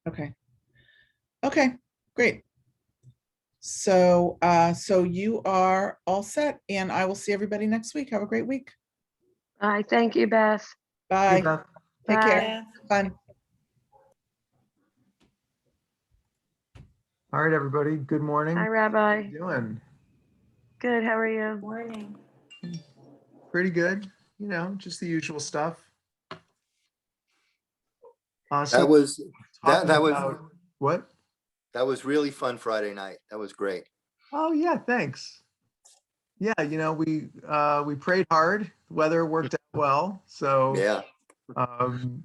Okay. Okay, great. So, so you are all set, and I will see everybody next week. Have a great week. All right, thank you, Beth. Bye. Take care. Bye. Fun. All right, everybody. Good morning. Hi, How Rabbi. you doing? Good, how are you? Morning. Pretty good. You know, just the usual stuff. That was what? that was really fun Friday night. That was great. Oh yeah, thanks. Yeah, you know, we prayed hard. The weather worked out well. So Yeah. um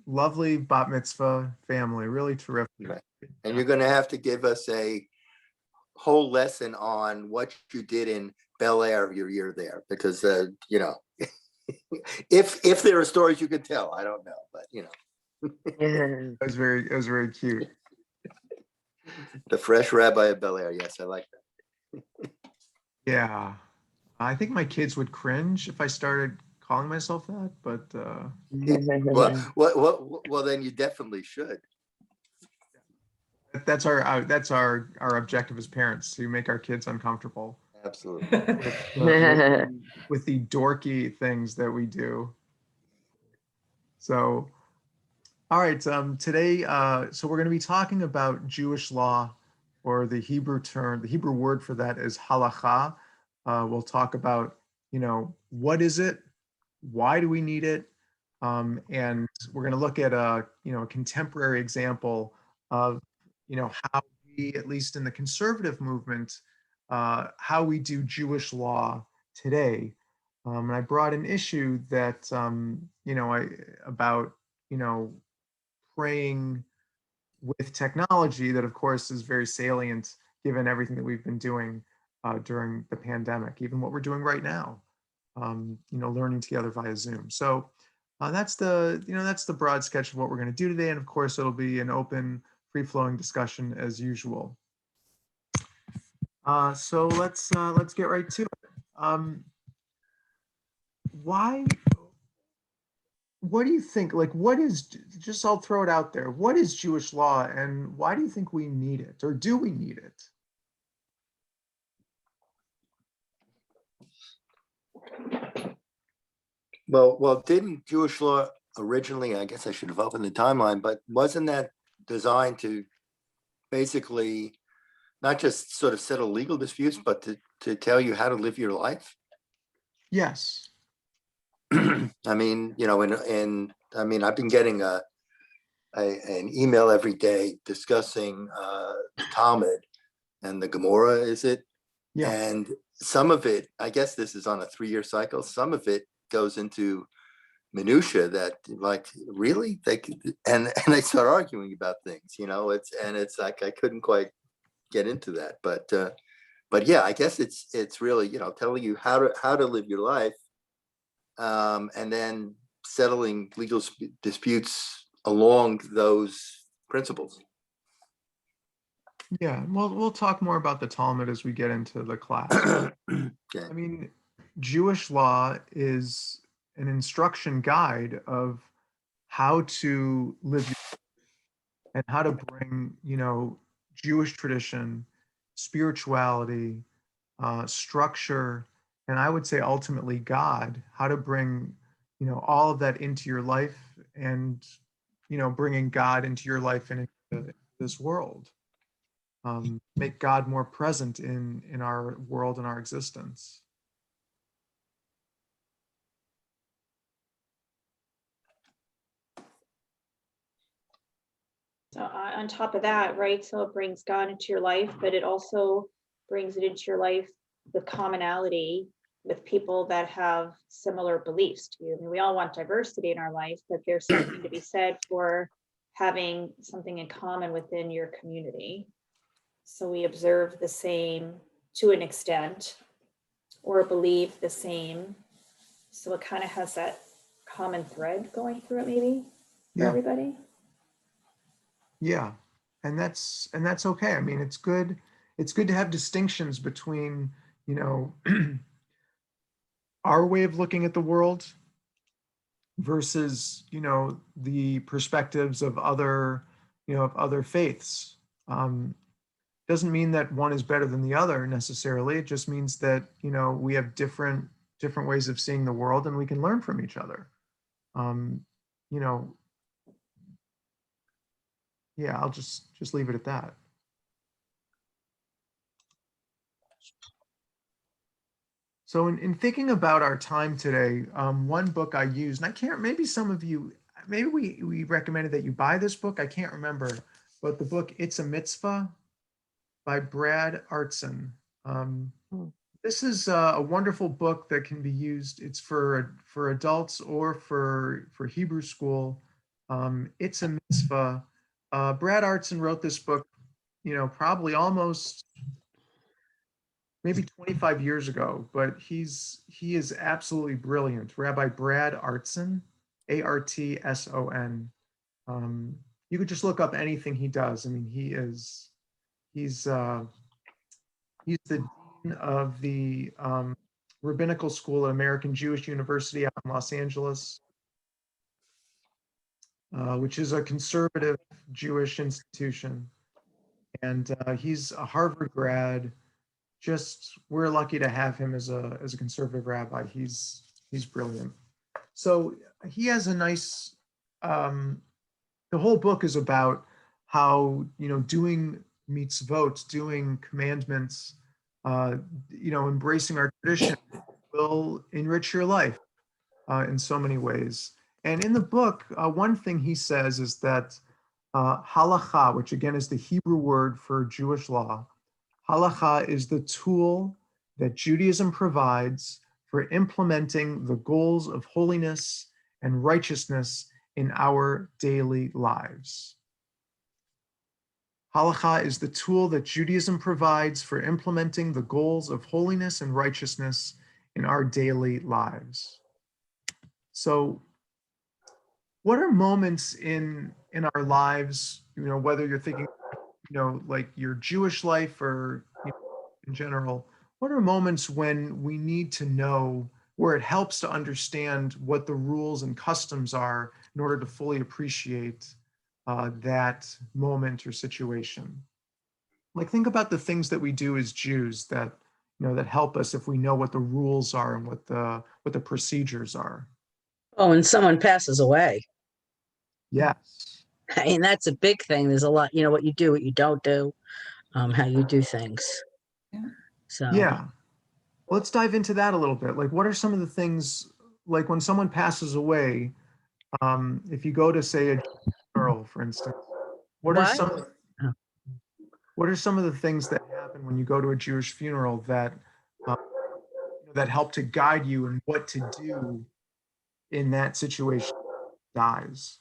lovely bat mitzvah family, really terrific. Right. And you're going to have to give us a whole lesson on what you did in Bel Air your year there, because you know, if there are stories you can tell, I don't know, but you know, It was very cute. the fresh rabbi of Bel Air. Yes, I like that. Yeah. I think my kids would cringe if I started calling myself that, but Well, then you definitely should. that's our objective as parents, to make our kids uncomfortable Absolutely. with the dorky things that we do. So, all right, today, so we're going to be talking about Jewish law, or the Hebrew word for that is halacha. We'll talk about, you know, what is it? Why do we need it? And we're going to look at a contemporary example of, how we, at least in the conservative movement, how we do Jewish law today. And I brought an issue that, about, praying with technology, that of course is very salient given everything that we've been doing during the pandemic, even what we're doing right now, learning together via Zoom. So that's the broad sketch of what we're going to do today. And of course, it'll be an open, free-flowing discussion as usual. So let's get right to it. What do you think? Like, just I'll throw it out there. What is Jewish law, and why do you think we need it, or do we need it? Well, didn't Jewish law originally, I guess I should have opened the timeline, but wasn't that designed to basically not just sort of settle legal disputes, but to tell you how to live your life? Yes. I mean, I mean, I've been getting an email every day discussing the Talmud and the Gemara, is it? Yeah. And some of it, I guess this is on a 3-year cycle. Some of it goes into minutia that, like, really, and they start arguing about things. It's like I couldn't quite get into that, but yeah, I guess it's really telling you how to live your life, and then settling legal disputes along those principles. Yeah, well, we'll talk more about the Talmud as we get into the class. Okay. I mean, Jewish law is an instruction guide of how to live and how to bring, Jewish tradition, spirituality, structure, and I would say ultimately God, how to bring, all of that into your life, and, bringing God into your life and into this world. Make God more present in our world and our existence. So on top of that, right, so it brings God into your life, but it also brings it into your life with commonality with people that have similar beliefs to you. I mean, we all want diversity in our life, but there's something to be said for having something in common within your community. So we observe the same to an extent, or believe the same. So it kind of has that common thread going through it, maybe, for everybody. Yeah, and that's okay. I mean, it's good to have distinctions between, our way of looking at the world, versus, the perspectives of other, of other faiths. Doesn't mean that one is better than the other necessarily. It just means that, we have different ways of seeing the world, and we can learn from each other. You know, yeah, I'll just leave it at that. So in thinking about our time today, one book I used, and I can't, maybe some of you, maybe we recommended that you buy this book. I can't remember, but the book, It's a Mitzvah by Brad Artson. This is a wonderful book that can be used. It's for adults or for Hebrew school. It's a Mitzvah. Brad Artson wrote this book, probably almost maybe 25 years ago, but he is absolutely brilliant. Rabbi Brad Artson, Artson. You could just look up anything he does. I mean, he's the dean of the rabbinical school at American Jewish University out in Los Angeles, which is a conservative Jewish institution. And he's a Harvard grad. Just, we're lucky to have him as a conservative rabbi. He's brilliant. So he has a nice, the whole book is about how, doing mitzvot, doing commandments, embracing our tradition will enrich your life in so many ways. And in the book, one thing he says is that halacha, which again is the Hebrew word for Jewish law, halacha is the tool that Judaism provides for implementing the goals of holiness and righteousness in our daily lives. Halacha is the tool that Judaism provides for implementing the goals of holiness and righteousness in our daily lives. So, what are moments in our lives, whether you're thinking, like your Jewish life or in general, what are moments when we need to know, where it helps to understand what the rules and customs are in order to fully appreciate that moment or situation? Like, think about the things that we do as Jews that, that help us if we know what the rules are and what the procedures are. Oh, and someone passes away. Yes. I mean, that's a big thing. There's a lot, what you do, what you don't do, how you do things. Yeah. So Yeah. Let's dive into that a little bit. Like, what are some of the things, like when someone passes away, if you go to, say, a funeral, for instance, what are some of the things that happen when you go to a Jewish funeral that that help to guide you in what to do in that situation? Dies.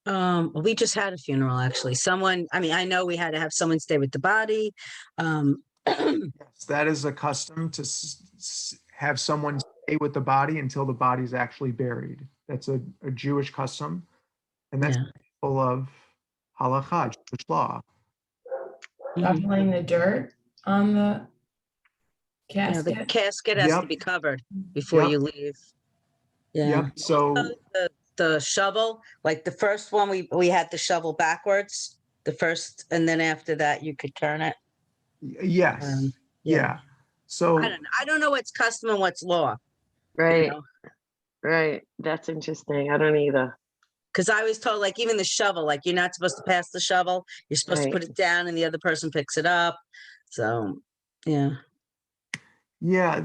we just had a funeral, actually. I know we had to have someone stay with the body. Yes, that is a custom to have someone stay with the body until the body's actually buried. That's a Jewish custom, and that's full of halacha, Jewish law. Shoveling the dirt on the The casket. casket has to be covered before you leave. Yeah. Yep. So the shovel, like the first one, we had the shovel backwards, the first, and then after that you could turn it. yes. Yeah. So I don't know what's custom and what's law. Right. Right. That's interesting. I don't either. Because I was told, like, even the shovel, like, you're not supposed to pass the shovel. You're supposed to put it down and the other person picks it up. So, yeah. Yeah,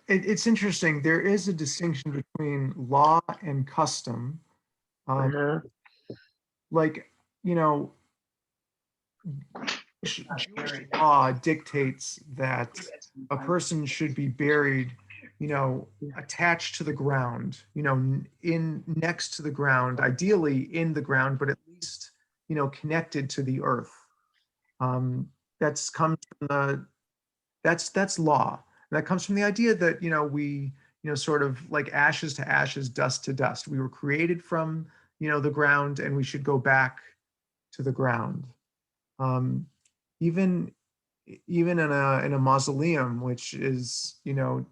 it's interesting. There is a distinction between law and custom. Like, Jewish law dictates that a person should be buried, attached to the ground, in next to the ground, ideally in the ground, but at least, connected to the earth. That's law. And that comes from the idea that, we, sort of like ashes to ashes, dust to dust. We were created from, the ground, and we should go back to the ground. Even in a mausoleum, which is,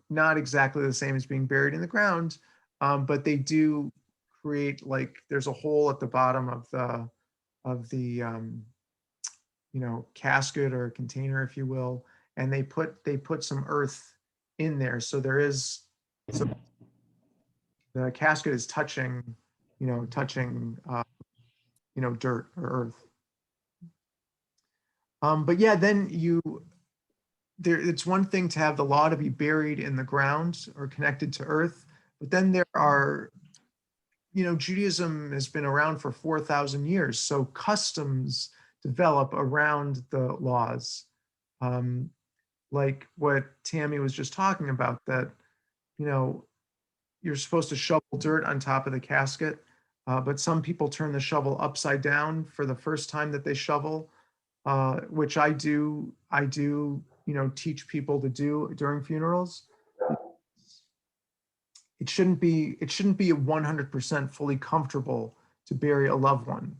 not exactly the same as being buried in the ground, but they do create, like, there's a hole at the bottom of the casket or container, if you will, and they put some earth in there, so the casket is touching dirt or earth. But yeah, then it's one thing to have the law to be buried in the ground or connected to earth, but then there are, Judaism has been around for 4,000 years, so customs develop around the laws. Like what Tammy was just talking about, that, you're supposed to shovel dirt on top of the casket, but some people turn the shovel upside down for the first time that they shovel, which I do, teach people to do during funerals. It shouldn't be 100% fully comfortable to bury a loved one.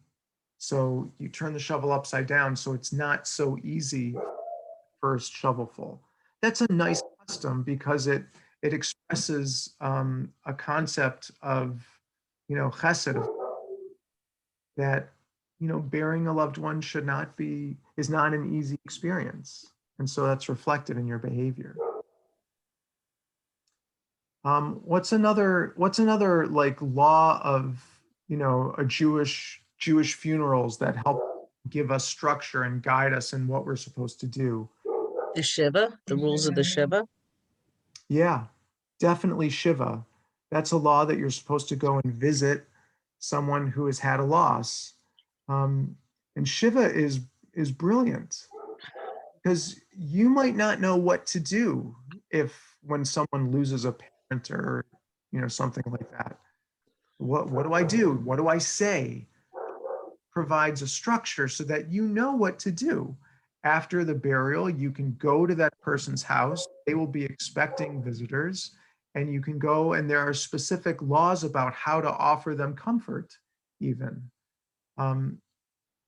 So you turn the shovel upside down so it's not so easy first shovelful. That's a nice custom because it expresses a concept of, chesed, that, burying a loved one is not an easy experience. And so that's reflected in your behavior. What's another like law of, a Jewish funerals that help give us structure and guide us in what we're supposed to do? The Shiva, the rules of the Shiva. Yeah, definitely Shiva. That's a law that you're supposed to go and visit someone who has had a loss. And Shiva is brilliant because you might not know what to do when someone loses a parent or, something like that. What do I do? What do I say? Provides a structure so that you know what to do. After the burial, you can go to that person's house. They will be expecting visitors, and you can go, and there are specific laws about how to offer them comfort, even.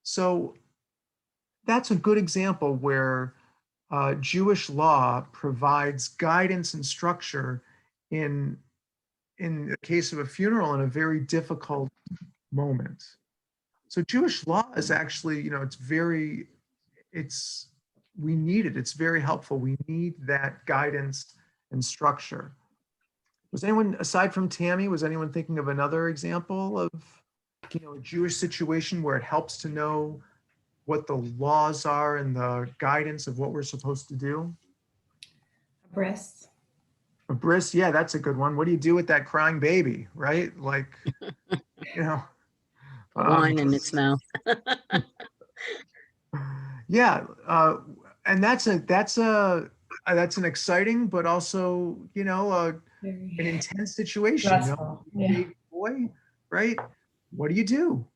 So that's a good example where Jewish law provides guidance and structure in the case of a funeral in a very difficult moment. So Jewish law is actually, we need it. It's very helpful. We need that guidance and structure. Was anyone, aside from Tammy, was anyone thinking of another example of, a Jewish situation where it helps to know what the laws are and the guidance of what we're supposed to do? A bris. A bris, yeah, that's a good one. What do you do with that crying baby, right? Like, Wine in its mouth. Yeah, and that's an exciting, but also, an intense situation. Stressful, yeah. Big boy, right? What do you do?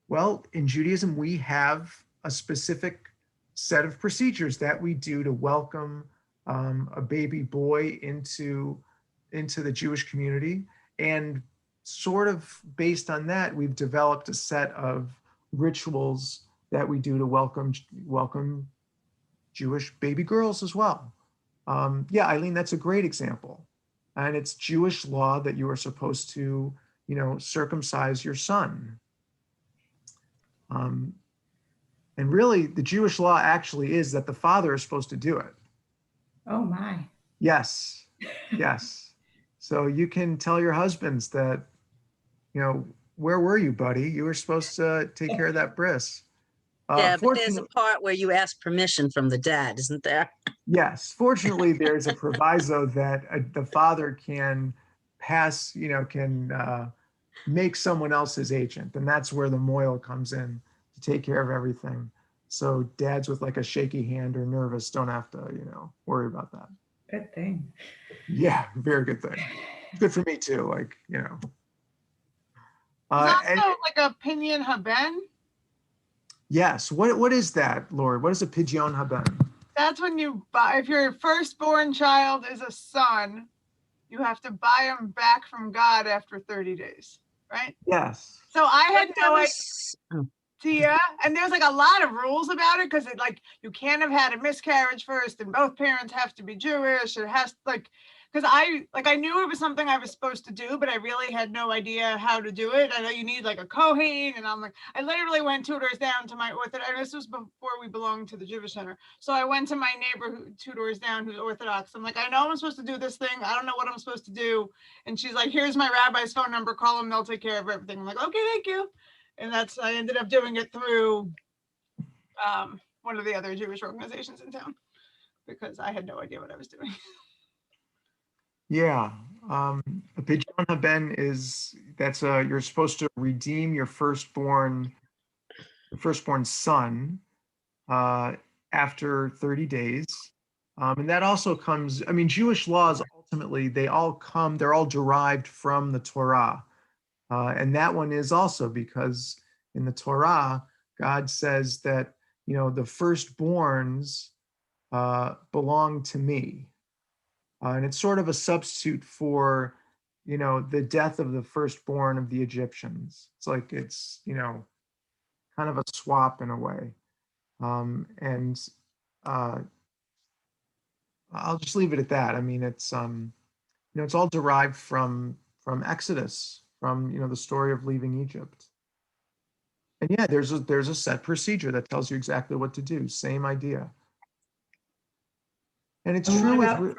Well, in Judaism, we have a specific set of procedures that we do to welcome a baby boy into the Jewish community. And sort of based on that, we've developed a set of rituals that we do to welcome Jewish baby girls as well. Yeah, Eileen, that's a great example. And it's Jewish law that you are supposed to, circumcise your son. And really, the Jewish law actually is that the father is supposed to do it. Oh my. Yes, yes. So you can tell your husbands that, where were you, buddy? You were supposed to take care of that bris. Yeah, but there's a part where you ask permission from the dad, isn't there? Yes, fortunately, there's a proviso that the father can pass, can make someone else his agent, and that's where the moil comes in to take care of everything. So dads with like a shaky hand or nervous don't have to, worry about that. Good thing. Yeah, very good thing. Good for me too. Like, There's also like a pinyon haben. Yes. What is that, Lord? What is a pidyon haben? That's when you buy, if your firstborn child is a son, you have to buy him back from God after 30 days, right? Yes. So I had no idea, and there's like a lot of rules about it because you can't have had a miscarriage first, and both parents have to be Jewish. It has because I knew it was something I was supposed to do, but I really had no idea how to do it. I know you need like a Kohen, and I'm like, I literally went 2 doors down to my Orthodox, and this was before we belonged to the Jewish Center. So I went to my neighbor 2 doors down who's Orthodox. I'm like, I know I'm supposed to do this thing. I don't know what I'm supposed to do. And she's like, here's my rabbi's phone number. Call them. They'll take care of everything. I'm like, okay, thank you. And I ended up doing it through one of the other Jewish organizations in town because I had no idea what I was doing. Yeah. A Pidyon haben you're supposed to redeem your firstborn son after 30 days. And that also comes, I mean, Jewish laws ultimately, they're all derived from the Torah. And that one is also because in the Torah, God says that, the firstborns belong to me. And it's sort of a substitute for, the death of the firstborn of the Egyptians. It's like, kind of a swap in a way. And I'll just leave it at that. I mean, it's all derived from Exodus, from, the story of leaving Egypt. And yeah, there's a set procedure that tells you exactly what to do. Same idea. And it's true with.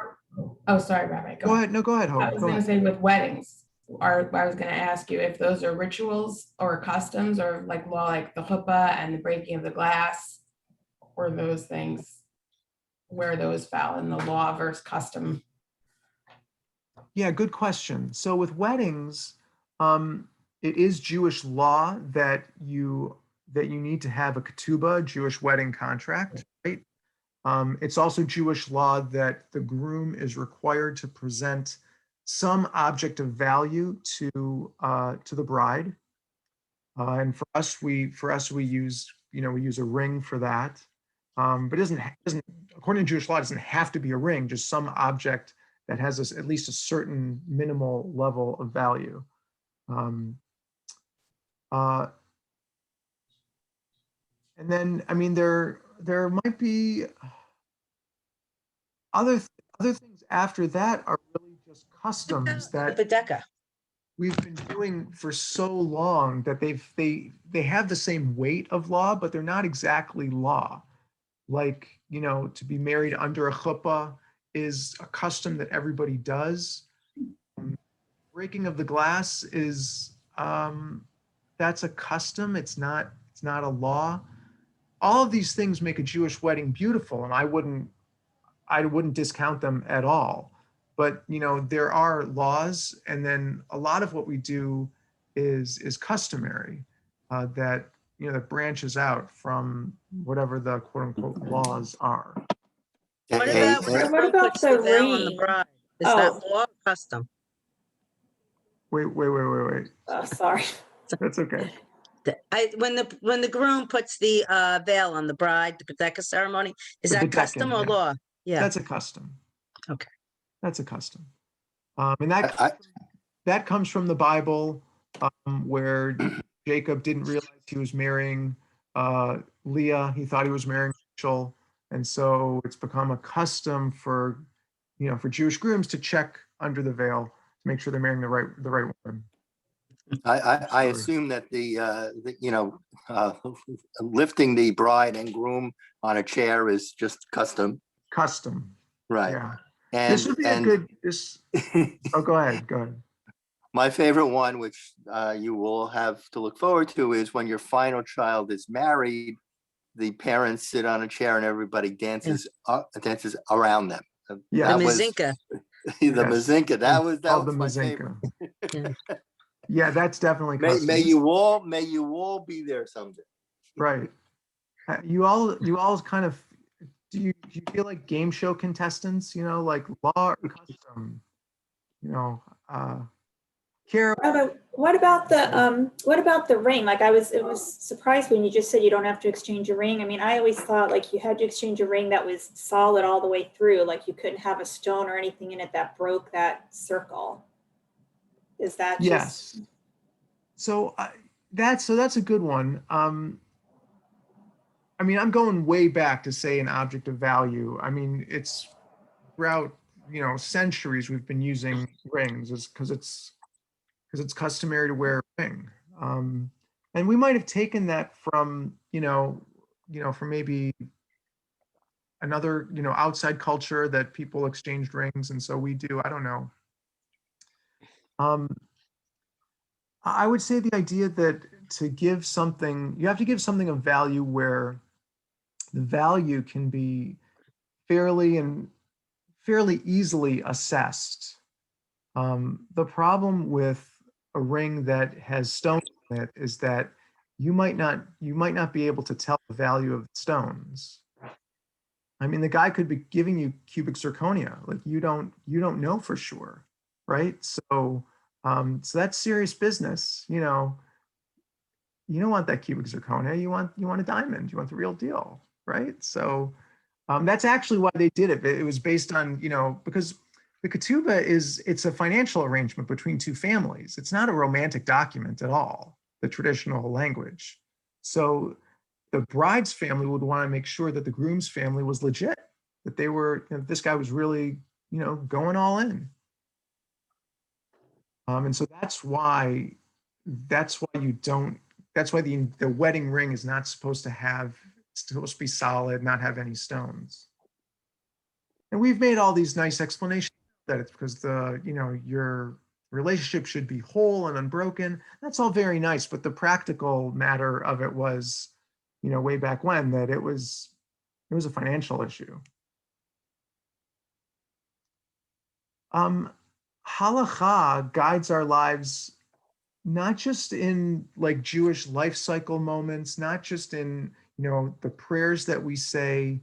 Oh, sorry, Rabbi. Go ahead. No, go ahead, Hope. I was going to say with weddings, I was going to ask you if those are rituals or customs or like law, like the chuppah and the breaking of the glass, or those things, where those fall in the law versus custom. Yeah, good question. So with weddings, it is Jewish law that you need to have a ketubah, Jewish wedding contract, right? It's also Jewish law that the groom is required to present some object of value to the bride. And for us, we use a ring for that. But it doesn't according to Jewish law, it doesn't have to be a ring, just some object that has at least a certain minimal level of value. And then, I mean, there might be other things after that are really just customs that Bedeka. we've been doing for so long that they have the same weight of law, but they're not exactly law. Like, to be married under a chuppah is a custom that everybody does. Breaking of the glass is that's a custom. It's not a law. All of these things make a Jewish wedding beautiful, and I wouldn't discount them at all. But there are laws, and then a lot of what we do is customary that that branches out from whatever the quote unquote laws are. What Hey, about when hey, the What groom about puts the the veil on the ring? bride? Is that Oh. law or custom? Wait. Oh, sorry. That's okay. When the groom puts the veil on the bride, the Bedeka ceremony, is The that bedekin, custom or yeah. law? Yeah. That's a custom. Okay. That's a custom. And that I- that comes from the Bible, where Jacob didn't realize he was marrying Leah. He thought he was marrying Rachel, and so it's become a custom for Jewish grooms to check under the veil to make sure they're marrying the right woman. I Sorry. assume that lifting the bride and groom on a chair is just custom, Custom. right? Yeah. And This would be a good. Oh, go ahead. my favorite one, which you will have to look forward to, is when your final child is married, the parents sit on a chair and everybody dances around them. Yeah. The That was Mazinka. the Yes. Mazinka. That was the my Mazinka. favorite. Yeah, that's definitely custom. May you all be there someday. Right. You all kind of do you feel like game show contestants? Like law or custom? Kara. What about the ring? Like it was surprised when you just said you don't have to exchange a ring. I mean, I always thought like you had to exchange a ring that was solid all the way through, like you couldn't have a stone or anything in it that broke that circle. Is that Yes. just So that's a good one. I mean, I'm going way back to say an object of value. I mean, it's throughout centuries we've been using rings is because it's customary to wear a ring. And we might have taken that from, from maybe another, outside culture that people exchanged rings. And so we do, I don't know. I would say the idea that to give something, you have to give something of value where the value can be fairly easily assessed. The problem with a ring that has stones in it is that you might not be able to tell the value of the stones. I mean, the guy could be giving you cubic zirconia, like you don't know for sure, right? So that's serious business. You don't want that cubic zirconia. You want a diamond. You want the real deal, right? So that's actually why they did it. It was based on, because the ketubah it's a financial arrangement between two families. It's not a romantic document at all, the traditional language. So the bride's family would want to make sure that the groom's family was legit, that they were, this guy was really, going all in. And so that's why the wedding ring is not supposed to it's supposed to be solid, not have any stones. And we've made all these nice explanations that it's because your relationship should be whole and unbroken. That's all very nice, but the practical matter of it was, way back when, that it was a financial issue. Halacha guides our lives not just in like Jewish life cycle moments, not just in, the prayers that we say,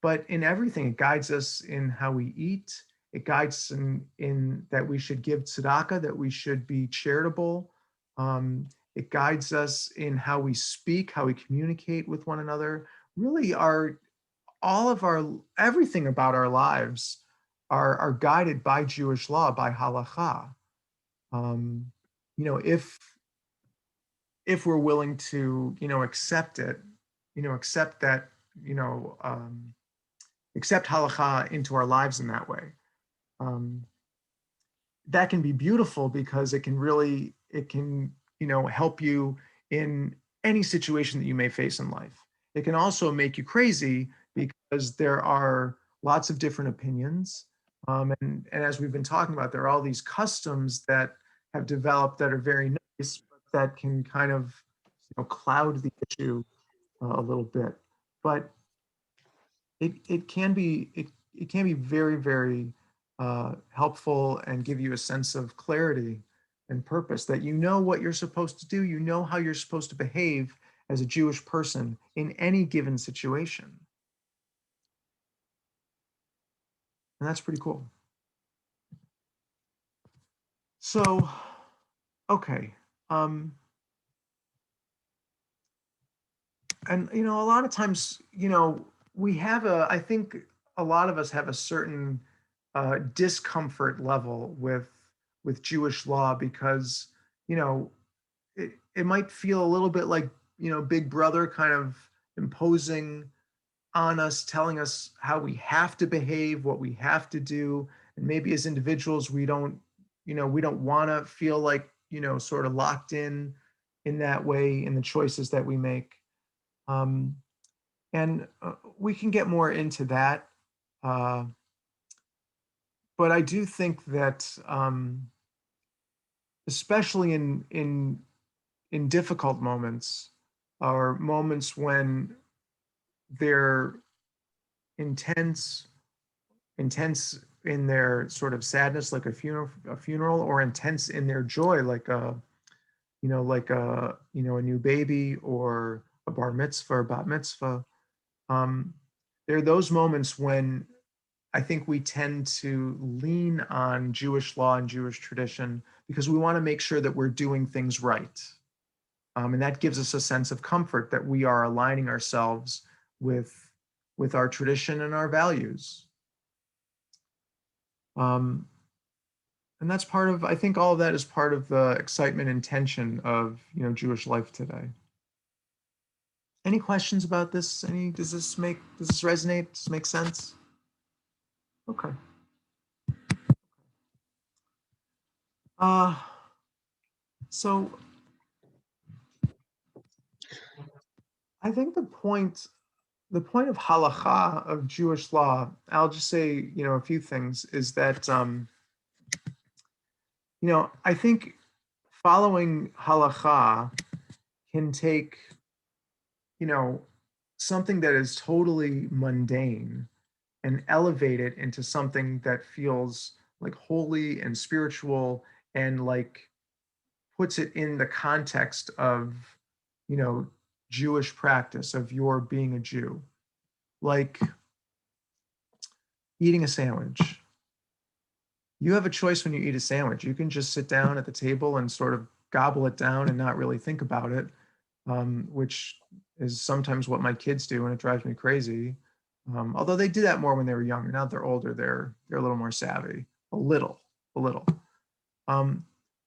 but in everything. It guides us in how we eat. It guides in that we should give tzedakah, that we should be charitable. It guides us in how we speak, how we communicate with one another. Really, everything about our lives are guided by Jewish law, by halacha. If we're willing to, accept it, accept that, accept halacha into our lives in that way. That can be beautiful because it can, help you in any situation that you may face in life. It can also make you crazy because there are lots of different opinions. And as we've been talking about, there are all these customs that have developed that are very nice, but that can kind of, cloud the issue a little bit. But it can be very, very helpful and give you a sense of clarity and purpose, that you know what you're supposed to do, you know how you're supposed to behave as a Jewish person in any given situation. And that's pretty cool. So, okay. And, a lot of times, I think a lot of us have a certain discomfort level with Jewish law because, it might feel a little bit like, Big Brother kind of imposing on us, telling us how we have to behave, what we have to do. And maybe as individuals, we don't want to feel like, sort of locked in that way in the choices that we make. And we can get more into that. But I do think that, especially in difficult moments, or moments when they're intense in their sort of sadness, like a funeral, or intense in their joy, like a new baby or a bar mitzvah or bat mitzvah. There are those moments when I think we tend to lean on Jewish law and Jewish tradition because we want to make sure that we're doing things right. And that gives us a sense of comfort that we are aligning ourselves with our tradition and our values. And that's part of, I think all of that is part of the excitement and tension of, Jewish life today. Any questions about this? Does this resonate? Does this make sense? Okay. Uh, so I think the point of halacha, of Jewish law, I'll just say, a few things, is that, I think following halacha can take, something that is totally mundane and elevate it into something that feels like holy and spiritual, and like puts it in the context of, you know, Jewish practice of your being a Jew. Like eating a sandwich. You have a choice when you eat a sandwich. You can just sit down at the table and sort of gobble it down and not really think about it, which is sometimes what my kids do, and it drives me crazy. Although they do that more when they were younger. Now that they're older, they're a little more savvy, a little. Um,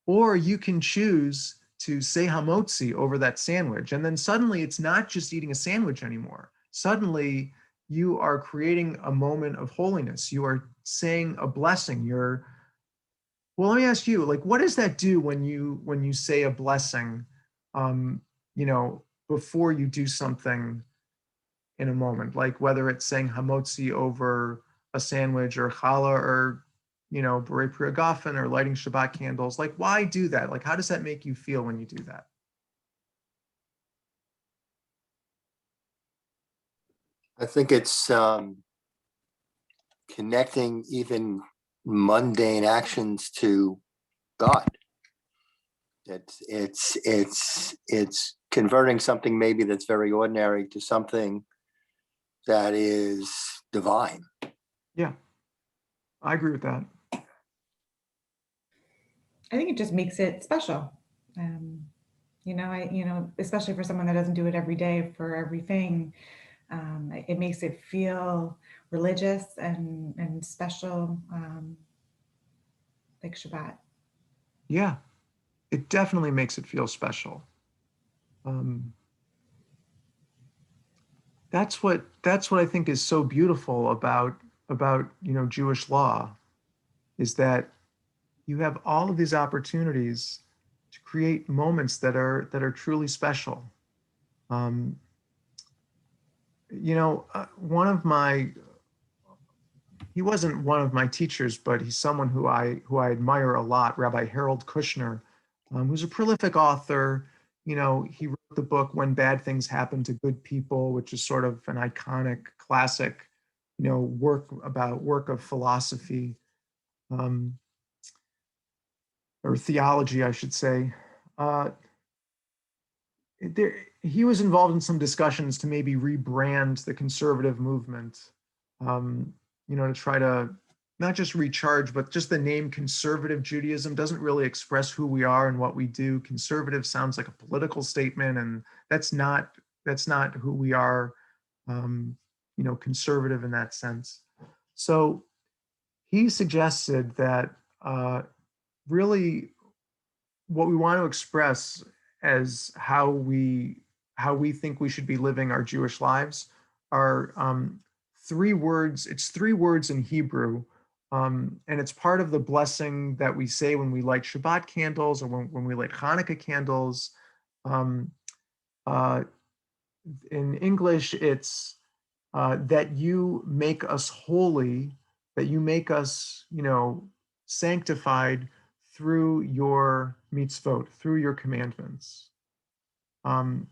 or you can choose to say hamotzi over that sandwich, and then suddenly it's not just eating a sandwich anymore. Suddenly you are creating a moment of holiness. You are saying a blessing. Well, let me ask you, like, what does that do when you say a blessing, before you do something in a moment, like whether it's saying hamotzi over a sandwich, or challah, or beret priagafen, or lighting Shabbat candles? Like, why do that? Like, how does that make you feel when you do that? I think it's connecting even mundane actions to God. It's converting something maybe that's very ordinary to something that is divine. Yeah, I agree with that. I think it just makes it special. Especially for someone that doesn't do it every day for everything, it makes it feel religious and special, like Shabbat. Yeah, it definitely makes it feel special. That's what I think is so beautiful about Jewish law, is that you have all of these opportunities to create moments that are truly special. Um, one of my he wasn't one of my teachers, but he's someone who I admire a lot, Rabbi Harold Kushner, who's a prolific author. He wrote the book When Bad Things Happen to Good People, which is sort of an iconic classic, work of philosophy, um, or theology, I should say. He was involved in some discussions to maybe rebrand the conservative movement, to try to not just recharge, but just the name conservative Judaism doesn't really express who we are and what we do. Conservative sounds like a political statement, and that's not who we are. Conservative in that sense. So he suggested that really what we want to express as how we think we should be living our Jewish lives are three words. It's three words in Hebrew, and it's part of the blessing that we say when we light Shabbat candles, or when we light Hanukkah candles. Um, uh, in English, it's that you make us holy, that you make us, sanctified through your mitzvot, through your commandments. And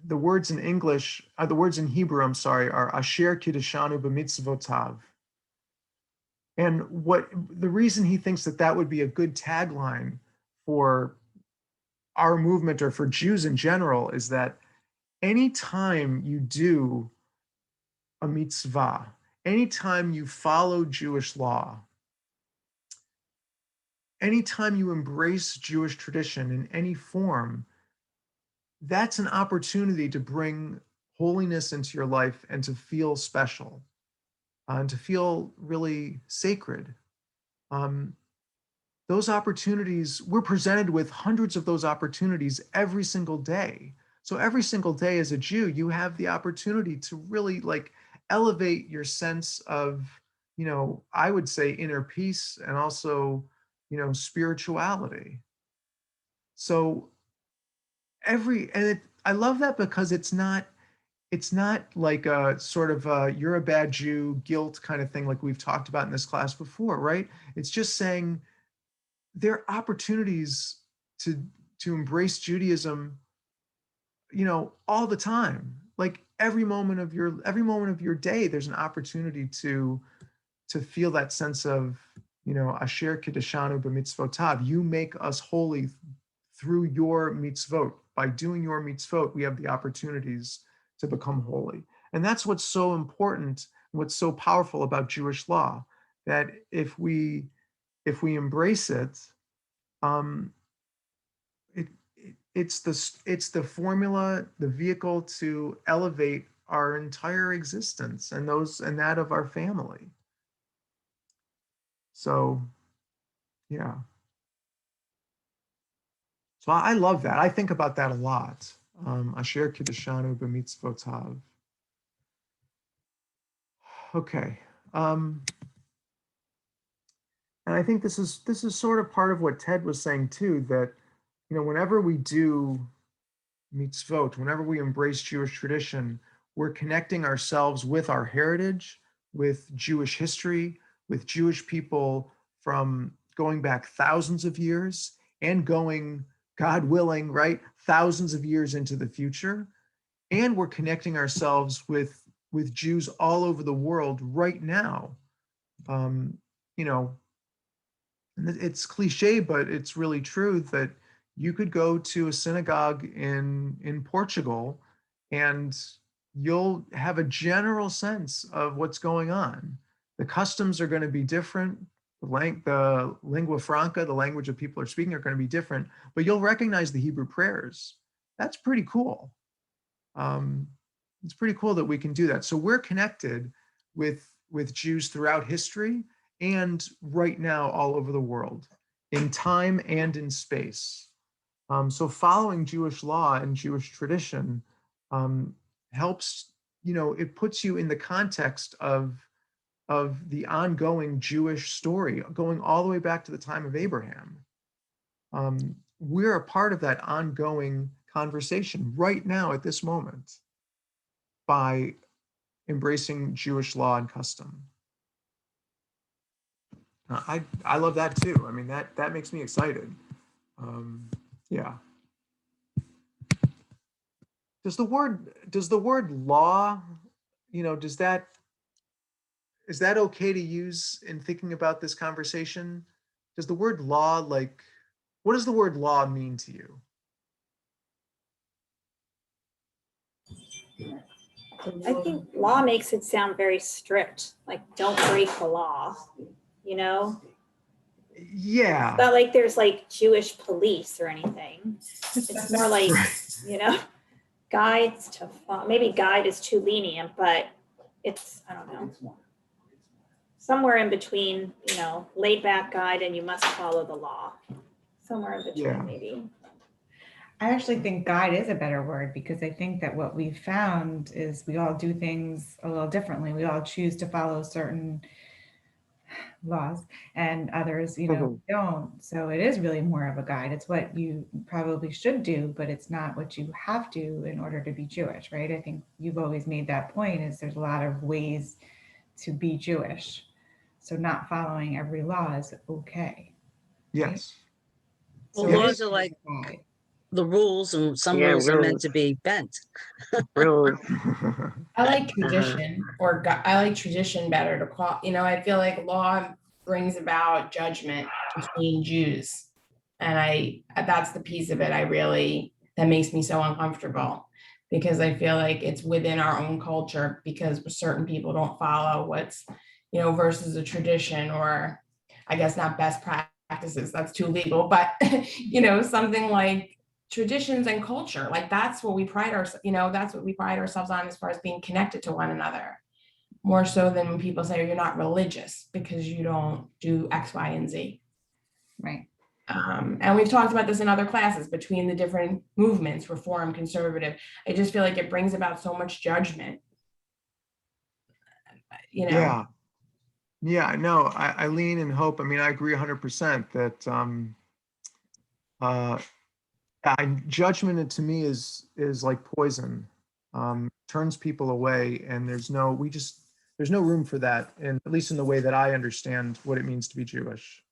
the words in English, the words in Hebrew, I'm sorry, are Asher Kiddushanu b'mitzvotav. And what the reason he thinks that would be a good tagline for our movement, or for Jews in general, is that anytime you do a mitzvah, anytime you follow Jewish law, anytime you embrace Jewish tradition in any form, that's an opportunity to bring holiness into your life and to feel special, and to feel really sacred. Those opportunities, we're presented with hundreds of those opportunities every single day. So every single day as a Jew, you have the opportunity to really elevate your sense of, I would say, inner peace, and also, spirituality. So I love that because it's not like a sort of you're a bad Jew guilt kind of thing like we've talked about in this class before, right? It's just saying there are opportunities to embrace Judaism, all the time. Like every moment of your day, there's an opportunity to feel that sense of, Asher Kiddushanu b'mitzvotav. You make us holy through your mitzvot. By doing your mitzvot, we have the opportunities to become holy. And that's what's so important, what's so powerful about Jewish law, that if we embrace it, it's the formula, the vehicle to elevate our entire existence and that of our family. So, yeah. So I love that. I think about that a lot. Asher Kiddushanu b'mitzvotav. Okay. And I think this is sort of part of what Ted was saying too, that, whenever we do mitzvot, whenever we embrace Jewish tradition, we're connecting ourselves with our heritage, with Jewish history, with Jewish people from going back thousands of years and going, God willing, right, thousands of years into the future. And we're connecting ourselves with Jews all over the world right now. And it's cliche, but it's really true that you could go to a synagogue in Portugal and you'll have a general sense of what's going on. The customs are going to be different. The lingua franca, the language that people are speaking, are going to be different, but you'll recognize the Hebrew prayers. That's pretty cool. It's pretty cool that we can do that. So we're connected with Jews throughout history and right now all over the world, in time and in space. So following Jewish law and Jewish tradition helps, it puts you in the context of the ongoing Jewish story, going all the way back to the time of Abraham. We're a part of that ongoing conversation right now at this moment by embracing Jewish law and custom. I love that too. I mean, that makes me excited. Yeah. Does the word law, is that okay to use in thinking about this conversation? Does the word law, what does the word law mean to you? I think law makes it sound very strict, like don't break the law, Yeah. It's not like there's like Jewish police or anything. It's more like, Right. Guides to follow. Maybe guide is too lenient, but it's, I don't know, somewhere in between, laid back guide and you must follow the law. Somewhere in between, Yeah. maybe. I actually think guide is a better word, because I think that what we've found is we all do things a little differently. We all choose to follow certain laws and others, don't. So it is really more of a guide. It's what you probably should do, but it's not what you have to in order to be Jewish, right? I think you've always made that point, is there's a lot of ways to be Jewish. So not following every law is okay. Yes. Well, So it laws is are really like a guide. the rules, and some Yeah, rules are meant rules. to be bent. Rules. I like tradition, I like tradition better to call, I feel like law brings about judgment between Jews. And that's the piece of it that makes me so uncomfortable, because I feel like it's within our own culture, because certain people don't follow what's, versus a tradition, or I guess not best practices, that's too legal, but something like traditions and culture, like that's what we pride ourselves on, as far as being connected to one another, more so than when people say you're not religious because you don't do X, Y, and Z. Right. And we've talked about this in other classes, between the different movements, reform, conservative. I just feel like it brings about so much judgment. Yeah. Yeah, no, I lean and hope. I mean, I agree 100% that uh, judgment to me is like poison. Turns people away, and there's no room for that, and at least in the way that I understand what it means to be Jewish.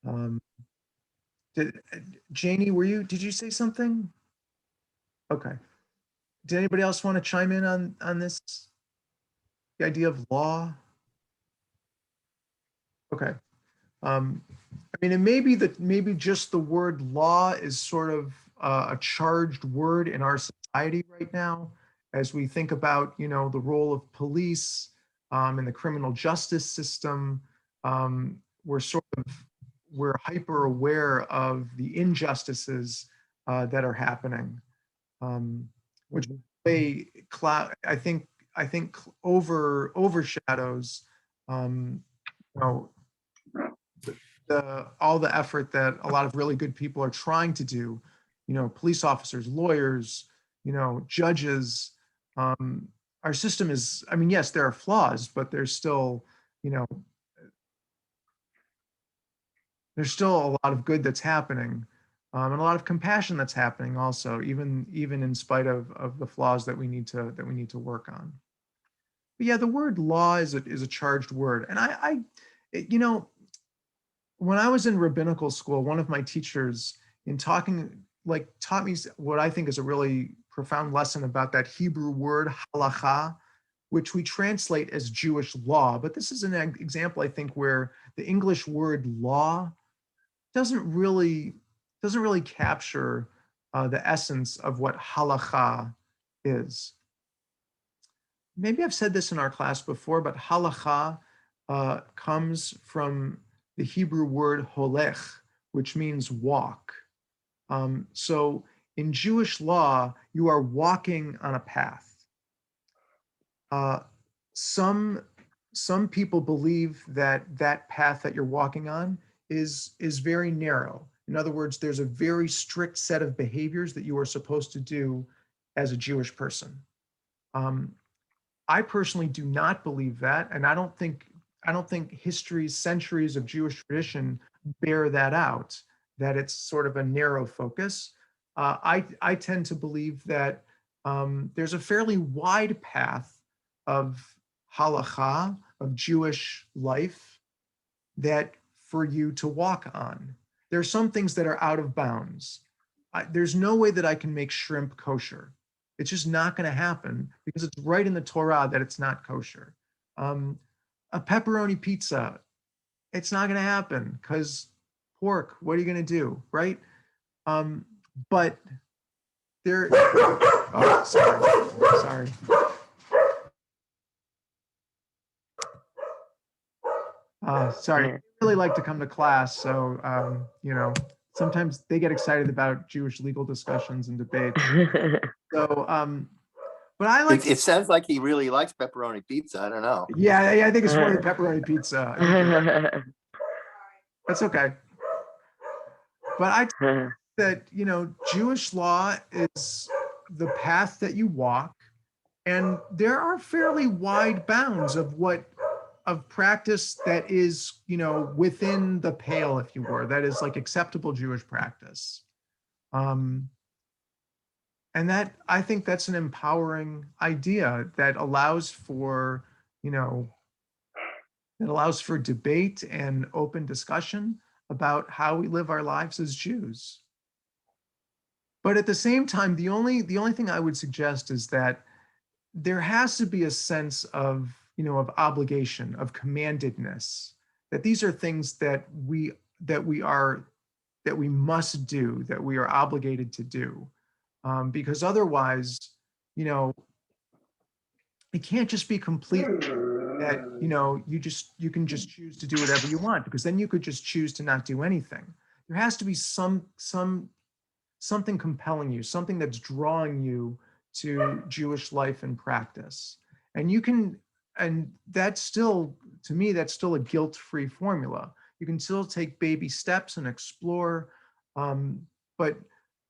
Um, Janie, did you say something? Okay. Did anybody else want to chime in on this? The idea of law? Okay. I mean, and maybe just the word law is sort of a charged word in our society right now, as we think about, the role of police in the criminal justice system. We're hyper aware of the injustices that are happening, which way I think overshadows, you know, all the effort that a lot of really good people are trying to do, police officers, lawyers, judges. Our system is, I mean, yes, there are flaws, but you know, there's still a lot of good that's happening, and a lot of compassion that's happening also, even in spite of the flaws that we need to work on. But yeah, the word law is a charged word, and when I was in rabbinical school, one of my teachers taught me what I think is a really profound lesson about that Hebrew word halacha, which we translate as Jewish law. But this is an example, I think, where the English word law doesn't really capture the essence of what halacha is. Maybe I've said this in our class before, but halacha comes from the Hebrew word holech, which means walk. So in Jewish law, you are walking on a path. Some people believe that path that you're walking on is very narrow. In other words, there's a very strict set of behaviors that you are supposed to do as a Jewish person. I personally do not believe that, and I don't think centuries of Jewish tradition bear that out, that it's sort of a narrow focus. I tend to believe that there's a fairly wide path of halacha, of Jewish life, that for you to walk on. There are some things that are out of bounds. There's no way that I can make shrimp kosher. It's just not going to happen because it's right in the Torah that it's not kosher. A pepperoni pizza, it's not going to happen because pork, what are you going to do, right? But there, oh, sorry. Sorry, I really like to come to class, so sometimes they get excited about Jewish legal discussions and debates. So, but I like. It sounds like he really likes pepperoni pizza. I don't know. Yeah, I think it's more than pepperoni pizza. That's okay. But I think that Jewish law is the path that you walk, and there are fairly wide bounds of practice that is, within the pale, if you were, that is like acceptable Jewish practice. And that, I think that's an empowering idea that allows for, debate and open discussion about how we live our lives as Jews. But at the same time, the only thing I would suggest is that there has to be a sense of obligation, of commandedness, that these are things that we must do, that we are obligated to do, because otherwise, it can't just be complete that you can just choose to do whatever you want, because then you could just choose to not do anything. There has to be something compelling you, something that's drawing you to Jewish life and practice. And that's still, to me, that's still a guilt-free formula. You can still take baby steps and explore, but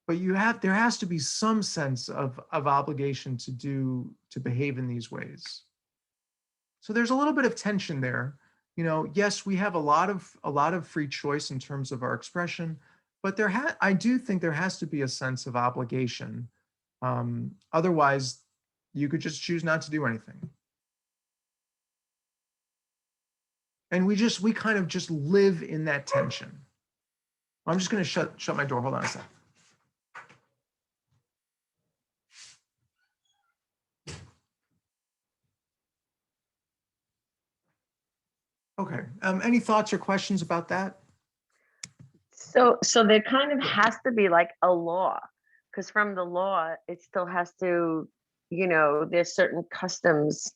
there has to be some sense of obligation to behave in these ways. So there's a little bit of tension there, you know, yes, we have a lot of free choice in terms of our expression, but I do think there has to be a sense of obligation. Otherwise, you could just choose not to do anything. And we kind of just live in that tension. I'm just going to shut my door. Hold on a sec. Okay. Any thoughts or questions about that? So there kind of has to be like a law, because from the law, it still has to, you know, there's certain customs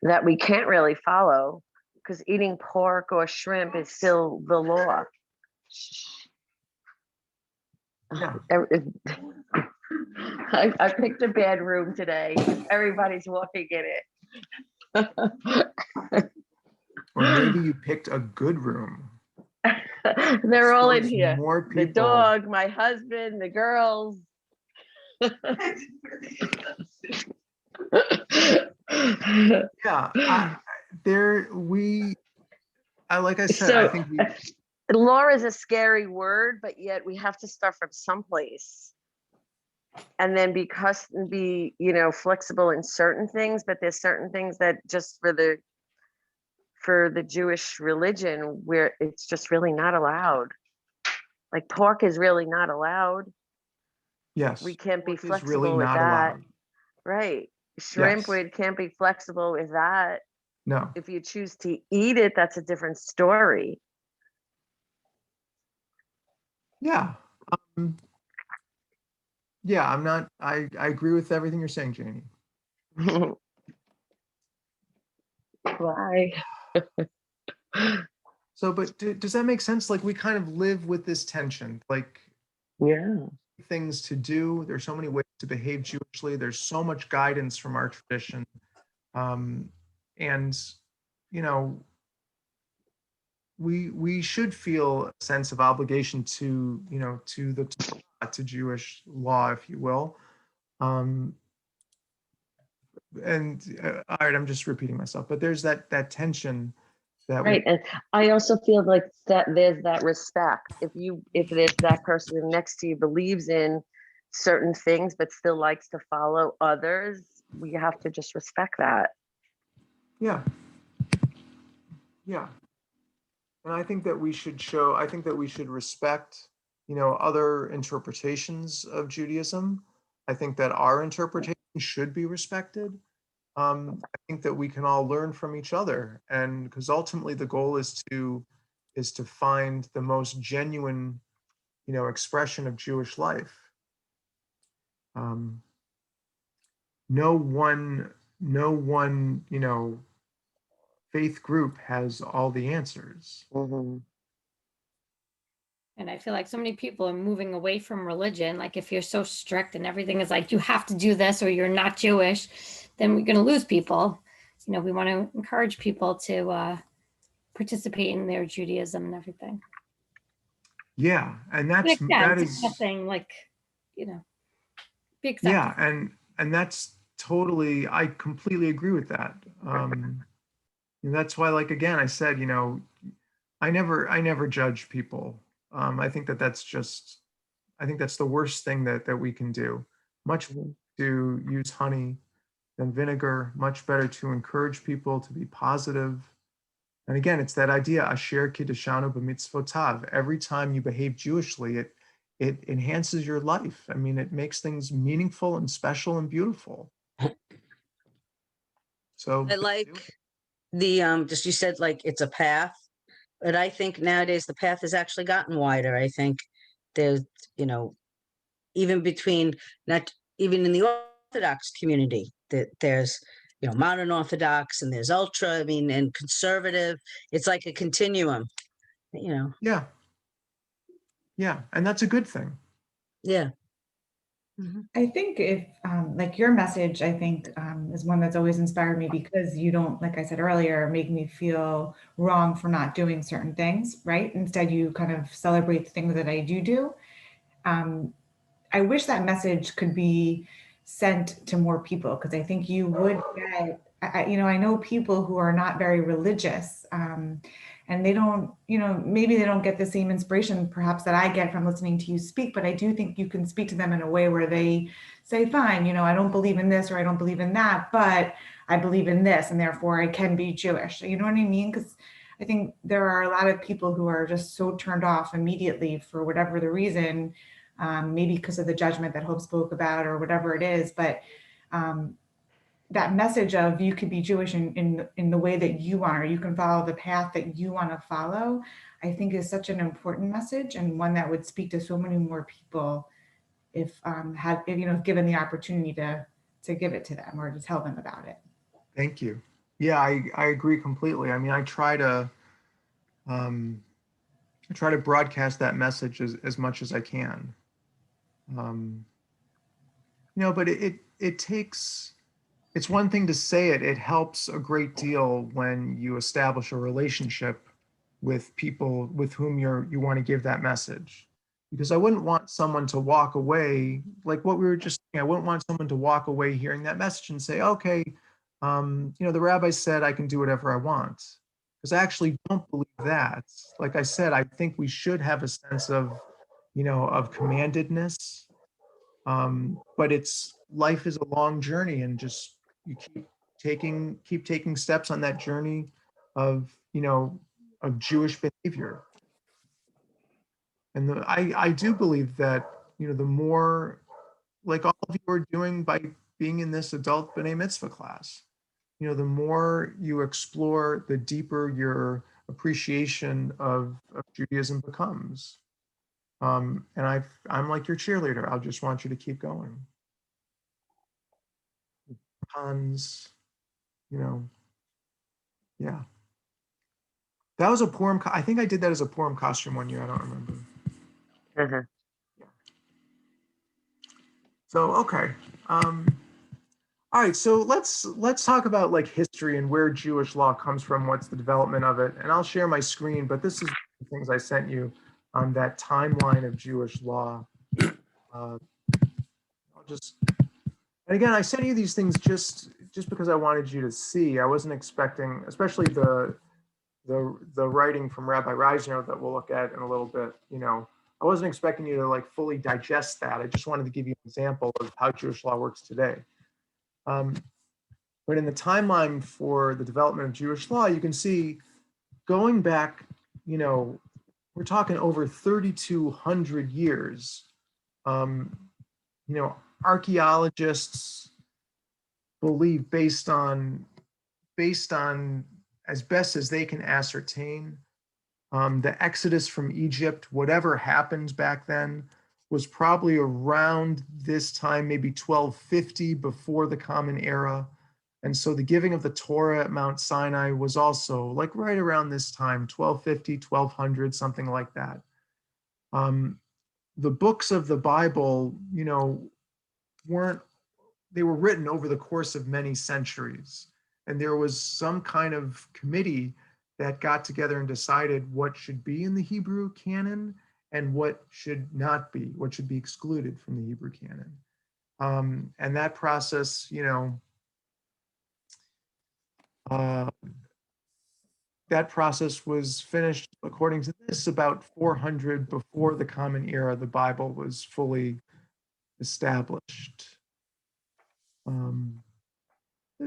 that we can't really follow, because eating pork or shrimp is still the law. Yeah. I picked a bad room today. Everybody's walking in it. Or maybe you picked a good room. They're all in Expose here. more The people. dog, my husband, the girls. Yeah, like I said, So, I think law is a scary word, but yet we have to start from someplace. And then be, you know, flexible in certain things, but there's certain things that just for the Jewish religion where it's just really not allowed. Like pork is really not allowed. yes, We can't be pork is flexible really with not that. allowed. Right. Shrimp, Yes. we can't be flexible with that. No. If you choose to eat it, that's a different story. Yeah. Yeah, I agree with everything you're saying, Janie. Why? So, but does that make sense? Like we kind of live with this tension, like Yeah. things to do. There's so many ways to behave Jewishly. There's so much guidance from our tradition. And, you know, we should feel a sense of obligation to, you know, to Jewish law, if you will. And all right, I'm just repeating myself, but there's that tension that Right. And I also feel like that there's that respect. If there's that person next to you believes in certain things, but still likes to follow others, we have to just respect that. Yeah. And I think that we should respect, you know, other interpretations of Judaism. I think that our interpretation should be respected. I think that we can all learn from each other, and because ultimately the goal is to find the most genuine, you know, expression of Jewish life. No one, you know, faith group has all the answers. Mm-hmm. And I feel like so many people are moving away from religion. Like if you're so strict and everything is like, you have to do this or you're not Jewish, then we're going to lose people. You know, we want to encourage people to participate in their Judaism and everything. Yeah. And that is nothing like, you know, be yeah. accepted. And that's totally, I completely agree with that. And that's why, like, again, I said, you know, I never judge people. I think that's the worst thing that we can do. Much to use honey than vinegar, much better to encourage people to be positive. And again, it's that idea, asher kiddushanu b'mitzvotav. Every time you behave Jewishly, it enhances your life. I mean, it makes things meaningful and special and beautiful. So I like just you said like it's a path, but I think nowadays the path has actually gotten wider. I think there's, you know, even between not even in the Orthodox community, that there's, you know, modern Orthodox and there's ultra, I mean, and conservative. It's like a continuum, you know. Yeah, and that's a good thing. Yeah. I think if like your message, I think is one that's always inspired me because you don't, like I said earlier, make me feel wrong for not doing certain things, right? Instead, you kind of celebrate the things that I do. I wish that message could be sent to more people because I think you would get I know people who are not very religious, and they don't, maybe they don't get the same inspiration perhaps that I get from listening to you speak, but I do think you can speak to them in a way where they say, fine, I don't believe in this or I don't believe in that, but I believe in this and therefore I can be Jewish. You know what I mean? Because I think there are a lot of people who are just so turned off immediately for whatever the reason, maybe because of the judgment that Hope spoke about or whatever it is, but that message of you could be Jewish in the way that you want, or you can follow the path that you want to follow, I think is such an important message, and one that would speak to so many more people if given the opportunity to give it to them or to tell them about it. Thank you. Yeah, I agree completely. I mean, I try to broadcast that message as much as I can. But it takes, it's one thing to say it. It helps a great deal when you establish a relationship with people with whom you want to give that message. Because I wouldn't want someone to walk away, like what we were just saying, I wouldn't want someone to walk away hearing that message and say, okay, the rabbi said I can do whatever I want. Because I actually don't believe that. Like I said, I think we should have a sense of commandedness. But life is a long journey, and just you keep taking steps on that journey of Jewish behavior. And I do believe that the more, like all of you are doing by being in this adult B'nai Mitzvah class, the more you explore, the deeper your appreciation of Judaism becomes. And I'm like your cheerleader. I just want you to keep going. Puns, yeah. That was a Purim. I think I did that as a Purim costume one year. I don't remember. Uh-huh. So okay. All right. So let's talk about like history and where Jewish law comes from. What's the development of it? And I'll share my screen. But this is the things I sent you on that timeline of Jewish law. I'll just. And again, I sent you these things just because I wanted you to see. I wasn't expecting, especially the writing from Rabbi Reisner that we'll look at in a little bit. I wasn't expecting you to like fully digest that. I just wanted to give you an example of how Jewish law works today. But in the timeline for the development of Jewish law, you can see going back, we're talking over 3,200 years. Archaeologists believe based on as best as they can ascertain, the exodus from Egypt, whatever happened back then, was probably around this time, maybe 1250 before the Common Era. And so the giving of the Torah at Mount Sinai was also like right around this time, 1250, 1200, something like that. The books of the Bible, they were written over the course of many centuries. And there was some kind of committee that got together and decided what should be in the Hebrew canon and what should not be, what should be excluded from the Hebrew canon. And that process, that process was finished, according to this, about 400 before the Common Era. The Bible was fully established.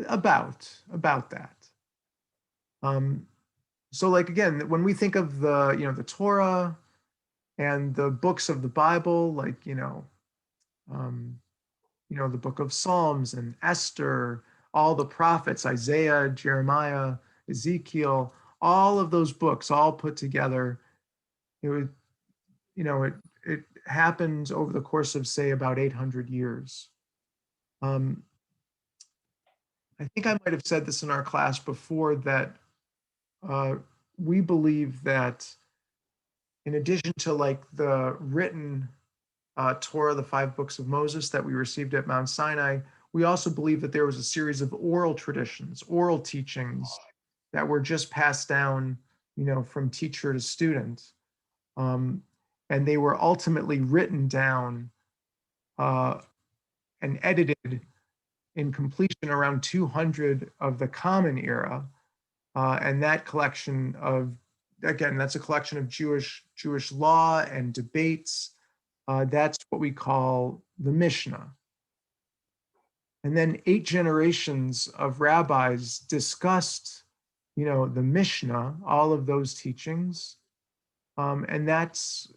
About that. So like, again, when we think of the Torah and the books of the Bible, like, the book of Psalms and Esther, all the prophets, Isaiah, Jeremiah, Ezekiel, all of those books all put together, it happened over the course of, say, about 800 years. I think I might have said this in our class before, that we believe that in addition to like the written Torah, the 5 books of Moses that we received at Mount Sinai, we also believe that there was a series of oral traditions, oral teachings that were just passed down, from teacher to student. And they were ultimately written down and edited in completion around 200 of the Common Era. And that collection of, again, that's a collection of Jewish law and debates. That's what we call the Mishnah. And then 8 generations of rabbis discussed, the Mishnah, all of those teachings. And that's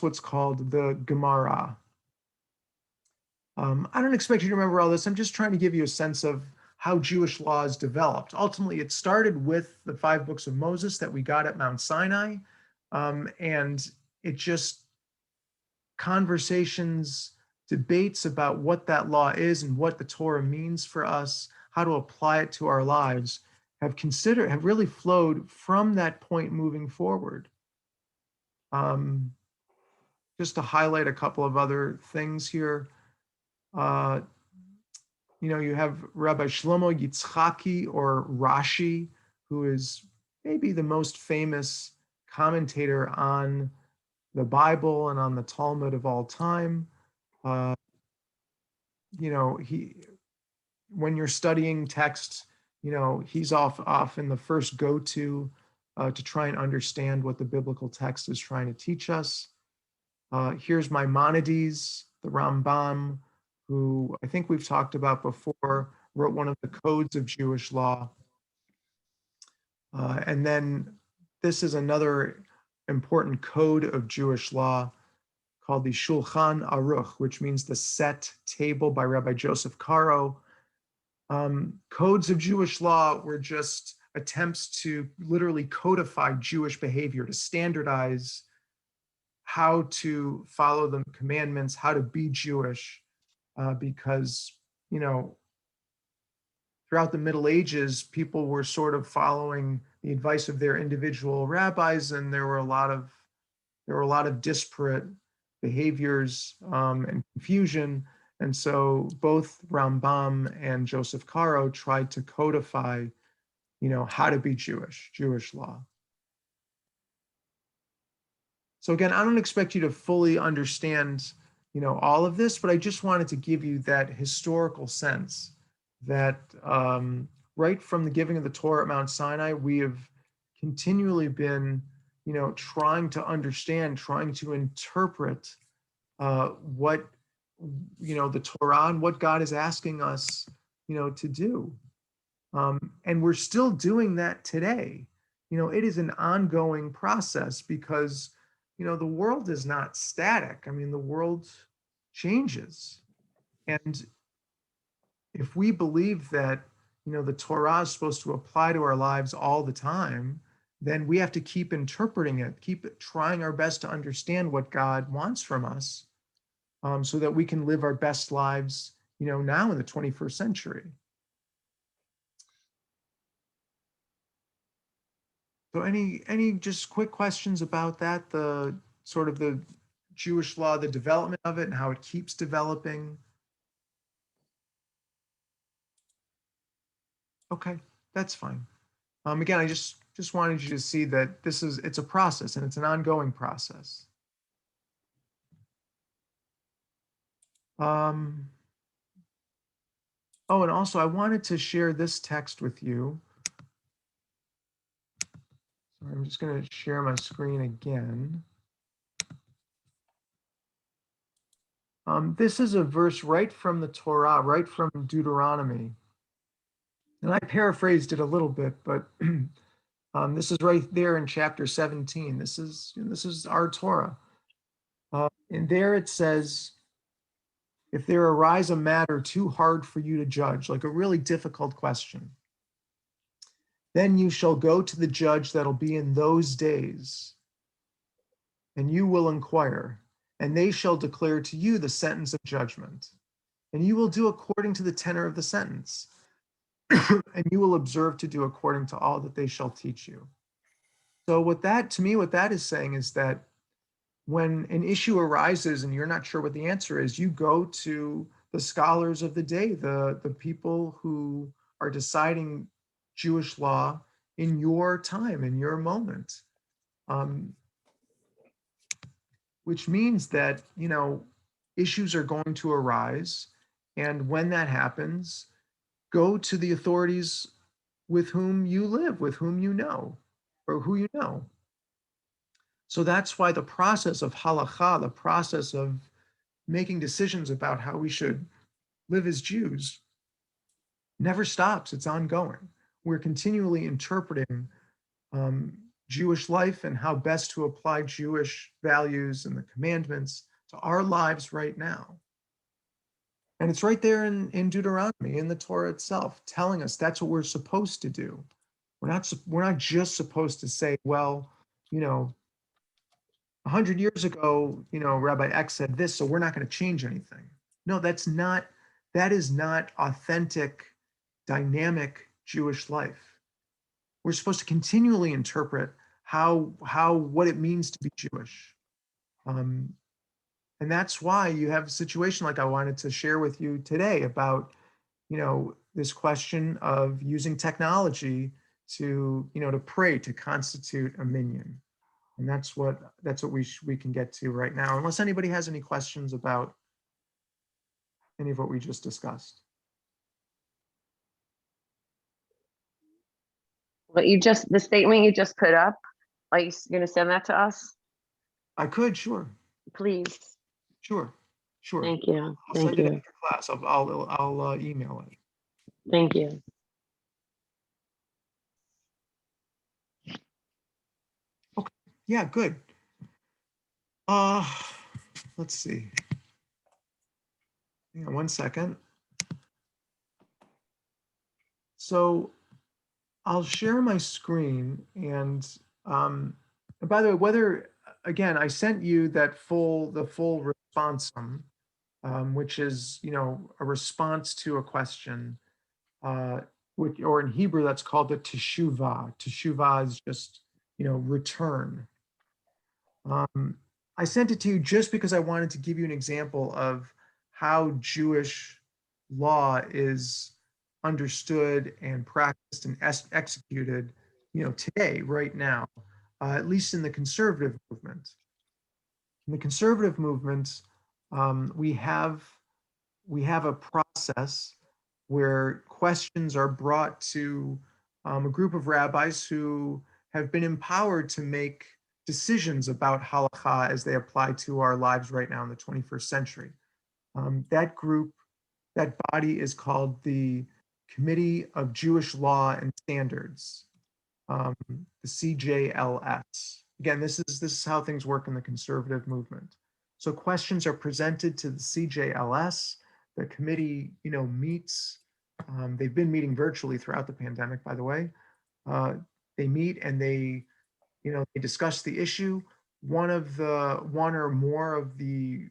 what's called the Gemara. I don't expect you to remember all this. I'm just trying to give you a sense of how Jewish laws developed. Ultimately, it started with the 5 books of Moses that we got at Mount Sinai. And it just conversations, debates about what that law is and what the Torah means for us, how to apply it to our lives, have really flowed from that point moving forward. Just to highlight a couple of other things here. You have Rabbi Shlomo Yitzchaki, or Rashi, who is maybe the most famous commentator on the Bible and on the Talmud of all time. When you're studying text, he's often the first go-to to try and understand what the biblical text is trying to teach us. Here's Maimonides, the Rambam, who I think we've talked about before, wrote one of the codes of Jewish law. And then this is another important code of Jewish law called the Shulchan Aruch, which means the set table, by Rabbi Joseph Caro. Codes of Jewish law were just attempts to literally codify Jewish behavior, to standardize how to follow the commandments, how to be Jewish, because, throughout the Middle Ages, people were sort of following the advice of their individual rabbis, and there were a lot of disparate behaviors and confusion. And so both Rambam and Joseph Caro tried to codify, how to be Jewish law. So again, I don't expect you to fully understand, all of this, but I just wanted to give you that historical sense that right from the giving of the Torah at Mount Sinai, we have continually been, trying to understand, trying to interpret what, the Torah and what God is asking us, to do. And we're still doing that today. It is an ongoing process because, the world is not static. I mean, the world changes. And if we believe that, the Torah is supposed to apply to our lives all the time, then we have to keep interpreting it, keep trying our best to understand what God wants from us, so that we can live our best lives, now in the 21st century. So any just quick questions about that, the sort of the Jewish law, the development of it and how it keeps developing? Okay, that's fine. Again, I just wanted you to see that it's a process and it's an ongoing process. Oh, and also I wanted to share this text with you. So I'm just going to share my screen again. This is a verse right from the Torah, right from Deuteronomy. And I paraphrased it a little bit, but this is right there in chapter 17. This is our Torah. And there it says, if there arise a matter too hard for you to judge, like a really difficult question, then you shall go to the judge that'll be in those days, and you will inquire, and they shall declare to you the sentence of judgment, and you will do according to the tenor of the sentence, and you will observe to do according to all that they shall teach you. So what that is saying is that when an issue arises and you're not sure what the answer is, you go to the scholars of the day, the people who are deciding Jewish law in your time, in your moment. Which means that, issues are going to arise And when that happens, go to the authorities with whom you live, with whom you know, or who you know. So that's why the process of halacha, the process of making decisions about how we should live as Jews, never stops. It's ongoing. We're continually interpreting Jewish life and how best to apply Jewish values and the commandments to our lives right now. And it's right there in Deuteronomy, in the Torah itself, telling us that's what we're supposed to do. We're not just supposed to say, well, 100 years ago, Rabbi X said this, so we're not going to change anything. No, that is not authentic, dynamic Jewish life. We're supposed to continually interpret what it means to be Jewish. And that's why you have a situation like I wanted to share with you today about, this question of using technology to pray, to constitute a minyan. And that's what we can get to right now, unless anybody has any questions about any of what we just discussed. The statement you just put up, are you going to send that to us? I could, sure. Please. Sure. Thank you. I'll Thank send it you. after class. I'll email it. Thank you. Okay. Yeah, good. Let's see. Hang on one second. So I'll share my screen, and by the way, again, I sent you the full responsum, which is a response to a question, or in Hebrew that's called the teshuvah. Teshuvah is just return. I sent it to you just because I wanted to give you an example of how Jewish law is understood and practiced and executed, today, right now, at least in the conservative movement. In the conservative movement, we have a process where questions are brought to a group of rabbis who have been empowered to make decisions about halacha as they apply to our lives right now in the 21st century. That body is called the Committee of Jewish Law and Standards, the CJLS. Again, this is how things work in the conservative movement. So questions are presented to the CJLS. The committee, meets. They've been meeting virtually throughout the pandemic, by the way. They meet and they discuss the issue. One or more of the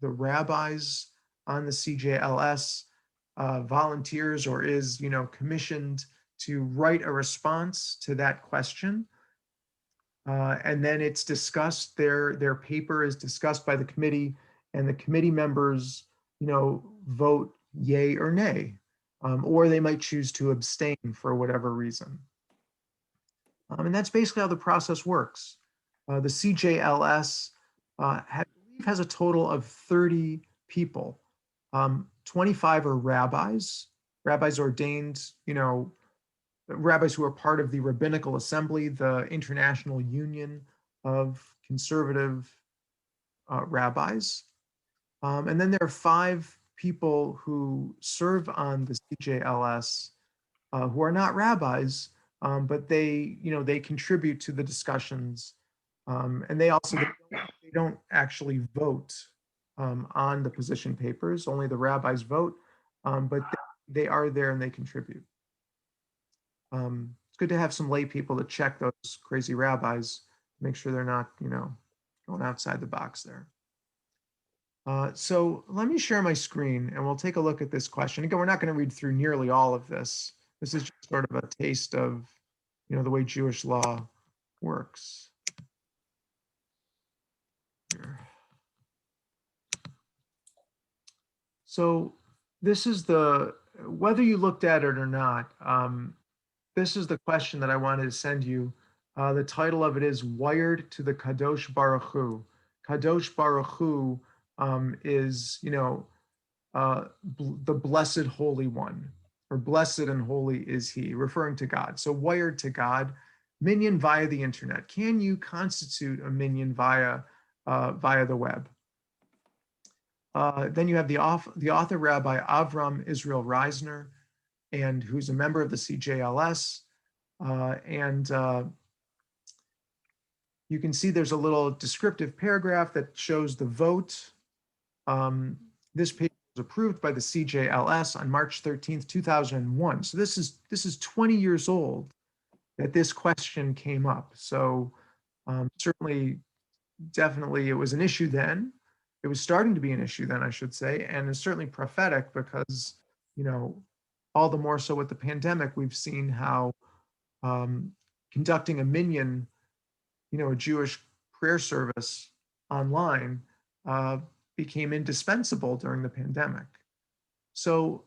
rabbis on the CJLS volunteers or is commissioned to write a response to that question. And then it's discussed, their paper is discussed by the committee, and the committee members, vote yay or nay, or they might choose to abstain for whatever reason. And that's basically how the process works. The CJLS has a total of 30 people. 25 are rabbis ordained, rabbis who are part of the Rabbinical Assembly, the International Union of Conservative Rabbis. And then there are 5 people who serve on the CJLS who are not rabbis, but they contribute to the discussions. And they also, they don't actually vote on the position papers, only the rabbis vote, but they are there and they contribute. It's good to have some lay people to check those crazy rabbis, make sure they're not, going outside the box there. So let me share my screen and we'll take a look at this question. Again, we're not going to read through nearly all of this. This is just sort of a taste of, the way Jewish law works. Here. So this is whether you looked at it or not, this is the question that I wanted to send you. The title of it is Wired to the Kadosh Baruch Hu. Kadosh Baruch Hu is, the blessed Holy One, or blessed and holy is he, referring to God. So wired to God, minion via the internet. Can you constitute a minion via the web? Then you have the author Rabbi Avram Israel Reisner, and who's a member of the CJLS. You can see there's a little descriptive paragraph that shows the vote. This paper was approved by the CJLS on March 13th, 2001. So this is 20 years old that this question came up. So certainly, definitely it was an issue then. It was starting to be an issue then, I should say, and it's certainly prophetic because, all the more so with the pandemic, we've seen how conducting a minyan, a Jewish prayer service online became indispensable during the pandemic. So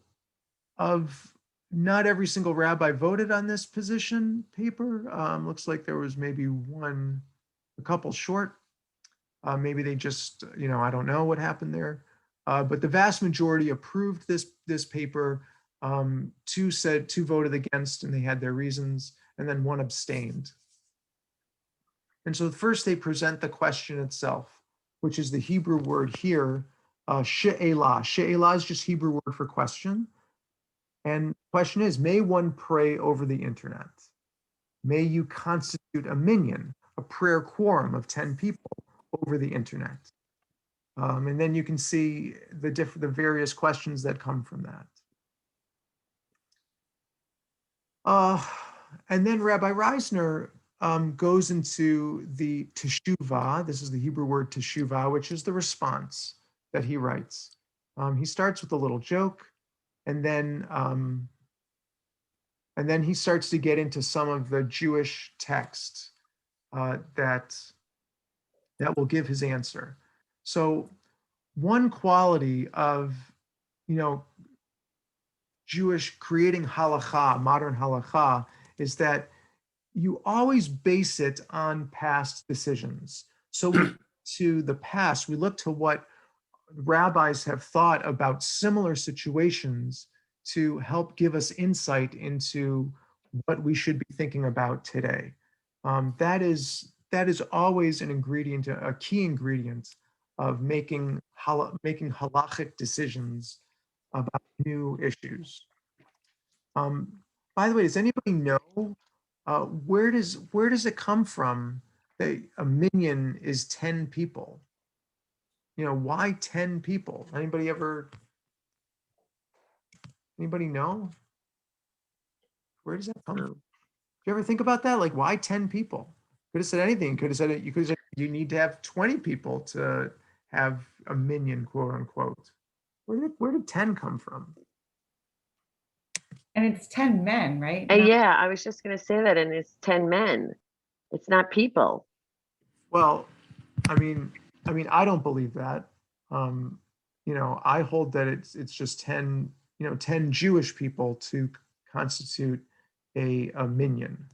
not every single rabbi voted on this position paper. Looks like there was maybe a couple short. Maybe they just, I don't know what happened there. But the vast majority approved this paper. Two voted against, and they had their reasons, and then one abstained. And so first they present the question itself, which is the Hebrew word here, she'elah. She'elah is just Hebrew word for question. And the question is, may one pray over the internet? May you constitute a minyan, a prayer quorum of 10 people over the internet? And then you can see the various questions that come from that. And then Rabbi Reisner goes into the teshuvah. This is the Hebrew word teshuvah, which is the response that he writes. He starts with a little joke, and then he starts to get into some of the Jewish text that will give his answer. So one quality of, Jewish creating halacha, modern halacha, is that you always base it on past decisions. So we look to the past, we look to what rabbis have thought about similar situations to help give us insight into what we should be thinking about today. That is always an ingredient, a key ingredient of making halachic decisions about new issues. By the way, does anybody know where does it come from that a minyan is 10 people? Why 10 people? Anybody know? Where does that come from? Do you ever think about that? Like, why 10 people? Could have said anything. Could have said you could have said you need to have 20 people to have a minyan, quote unquote. Where did 10 come from? And it's 10 men, right? And yeah, I was just going to say that, and it's 10 men. It's not people. Well, I mean, I don't believe that. I hold that it's just 10 Jewish people to constitute a minyan.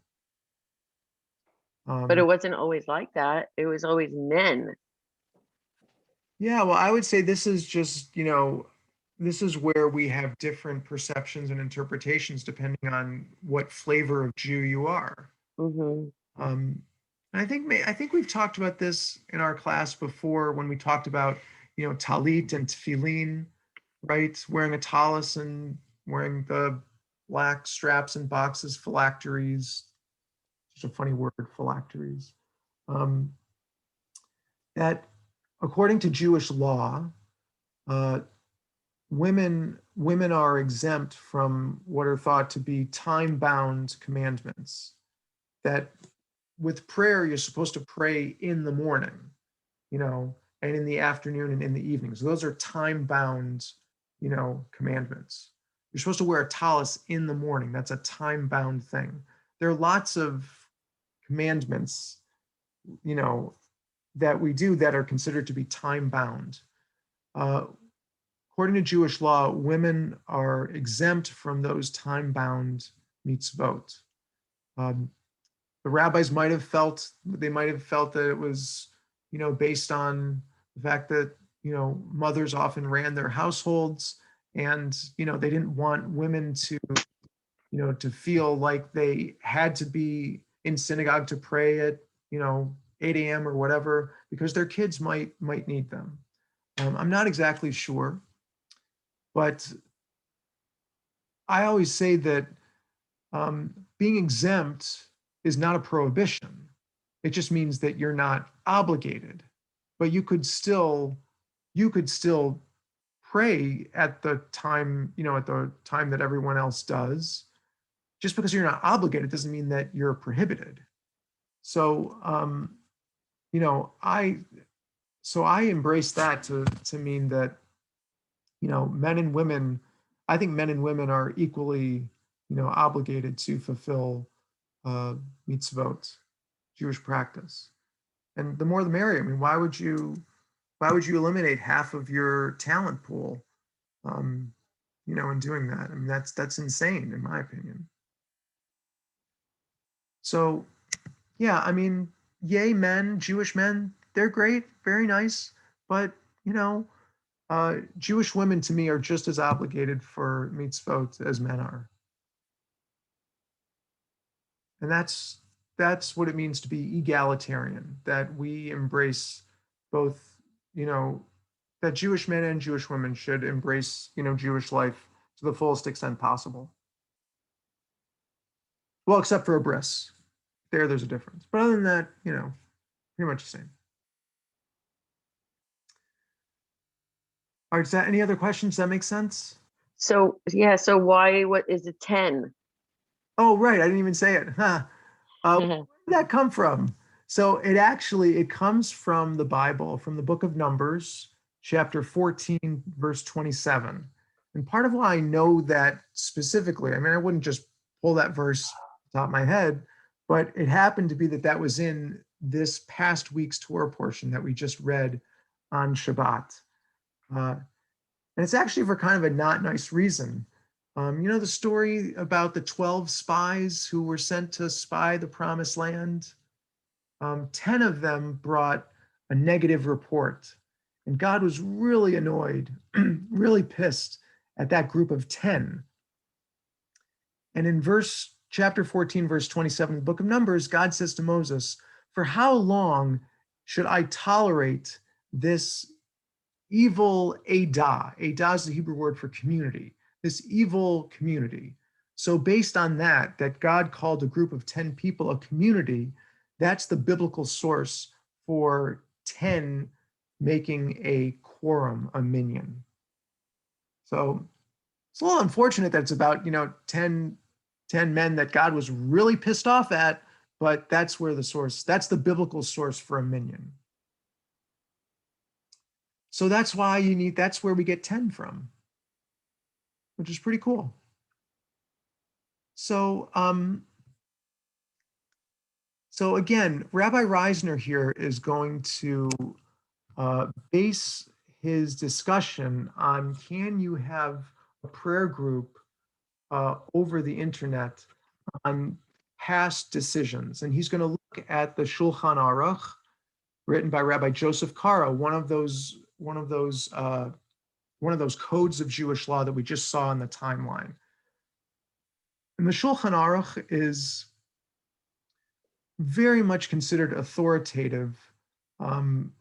But it wasn't always like that. It was always men. Yeah, well, I would say this is just, this is where we have different perceptions and interpretations depending on what flavor of Jew you are. Mm-hmm. I think we've talked about this in our class before when we talked about, talit and tefillin, right? Wearing a tallis and wearing the black straps and boxes, phylacteries. Such a funny word, phylacteries. That according to Jewish law, women are exempt from what are thought to be time-bound commandments. That with prayer, you're supposed to pray in the morning, and in the afternoon and in the evening. So those are time-bound, commandments. You're supposed to wear a tallis in the morning. That's a time-bound thing. There are lots of commandments, that we do that are considered to be time-bound. According to Jewish law, women are exempt from those time-bound mitzvot. The rabbis might have felt that it was, based on the fact that, mothers often ran their households, and, they didn't want women to feel like they had to be in synagogue to pray at, 8 a.m. or whatever, because their kids might need them. I'm not exactly sure, but I always say that being exempt is not a prohibition. It just means that you're not obligated, but you could still pray at the time, that everyone else does. Just because you're not obligated doesn't mean that you're prohibited. So, I embrace that to mean that, men and women, I think men and women are equally, obligated to fulfill mitzvot, Jewish practice. And the more the merrier. I mean, why would you eliminate half of your talent pool, in doing that? I mean, that's insane, in my opinion. So, yeah, I mean, yay, men, Jewish men, they're great, very nice, but Jewish women to me are just as obligated for mitzvot as men are, and that's what it means to be egalitarian. That we embrace both, that Jewish men and Jewish women should embrace, Jewish life to the fullest extent possible. Well, except for a bris. There's a difference. But other than that, pretty much the same. All right, is that any other questions? Does that make sense? So, yeah, so what is it 10? Oh, right. I didn't even say it. Huh. Where did that come from? So it comes from the Bible, from the book of Numbers, chapter 14, verse 27. And part of why I know that specifically, I mean, I wouldn't just pull that verse off the top of my head, but it happened to be that was in this past week's Torah portion that we just read on Shabbat. And it's actually for kind of a not nice reason. The story about the 12 spies who were sent to spy the promised land? 10 of them brought a negative report. And God was really annoyed, really pissed at that group of 10. And in chapter 14, verse 27, the book of Numbers, God says to Moses, "For how long should I tolerate this evil Adah?" Adah is the Hebrew word for community, this evil community. So based on that God called a group of 10 people a community, that's the biblical source for 10 making a quorum, a minyan. So it's a little unfortunate that it's about, 10 men that God was really pissed off at, but that's the biblical source for a minyan. So that's where we get 10 from, which is pretty cool. So, so again, Rabbi Reisner here is going to base his discussion on, can you have a prayer group over the internet on past decisions? And he's going to look at the Shulchan Aruch, written by Rabbi Joseph Karo, one of those codes of Jewish law that we just saw in the timeline. And the Shulchan Aruch is very much considered authoritative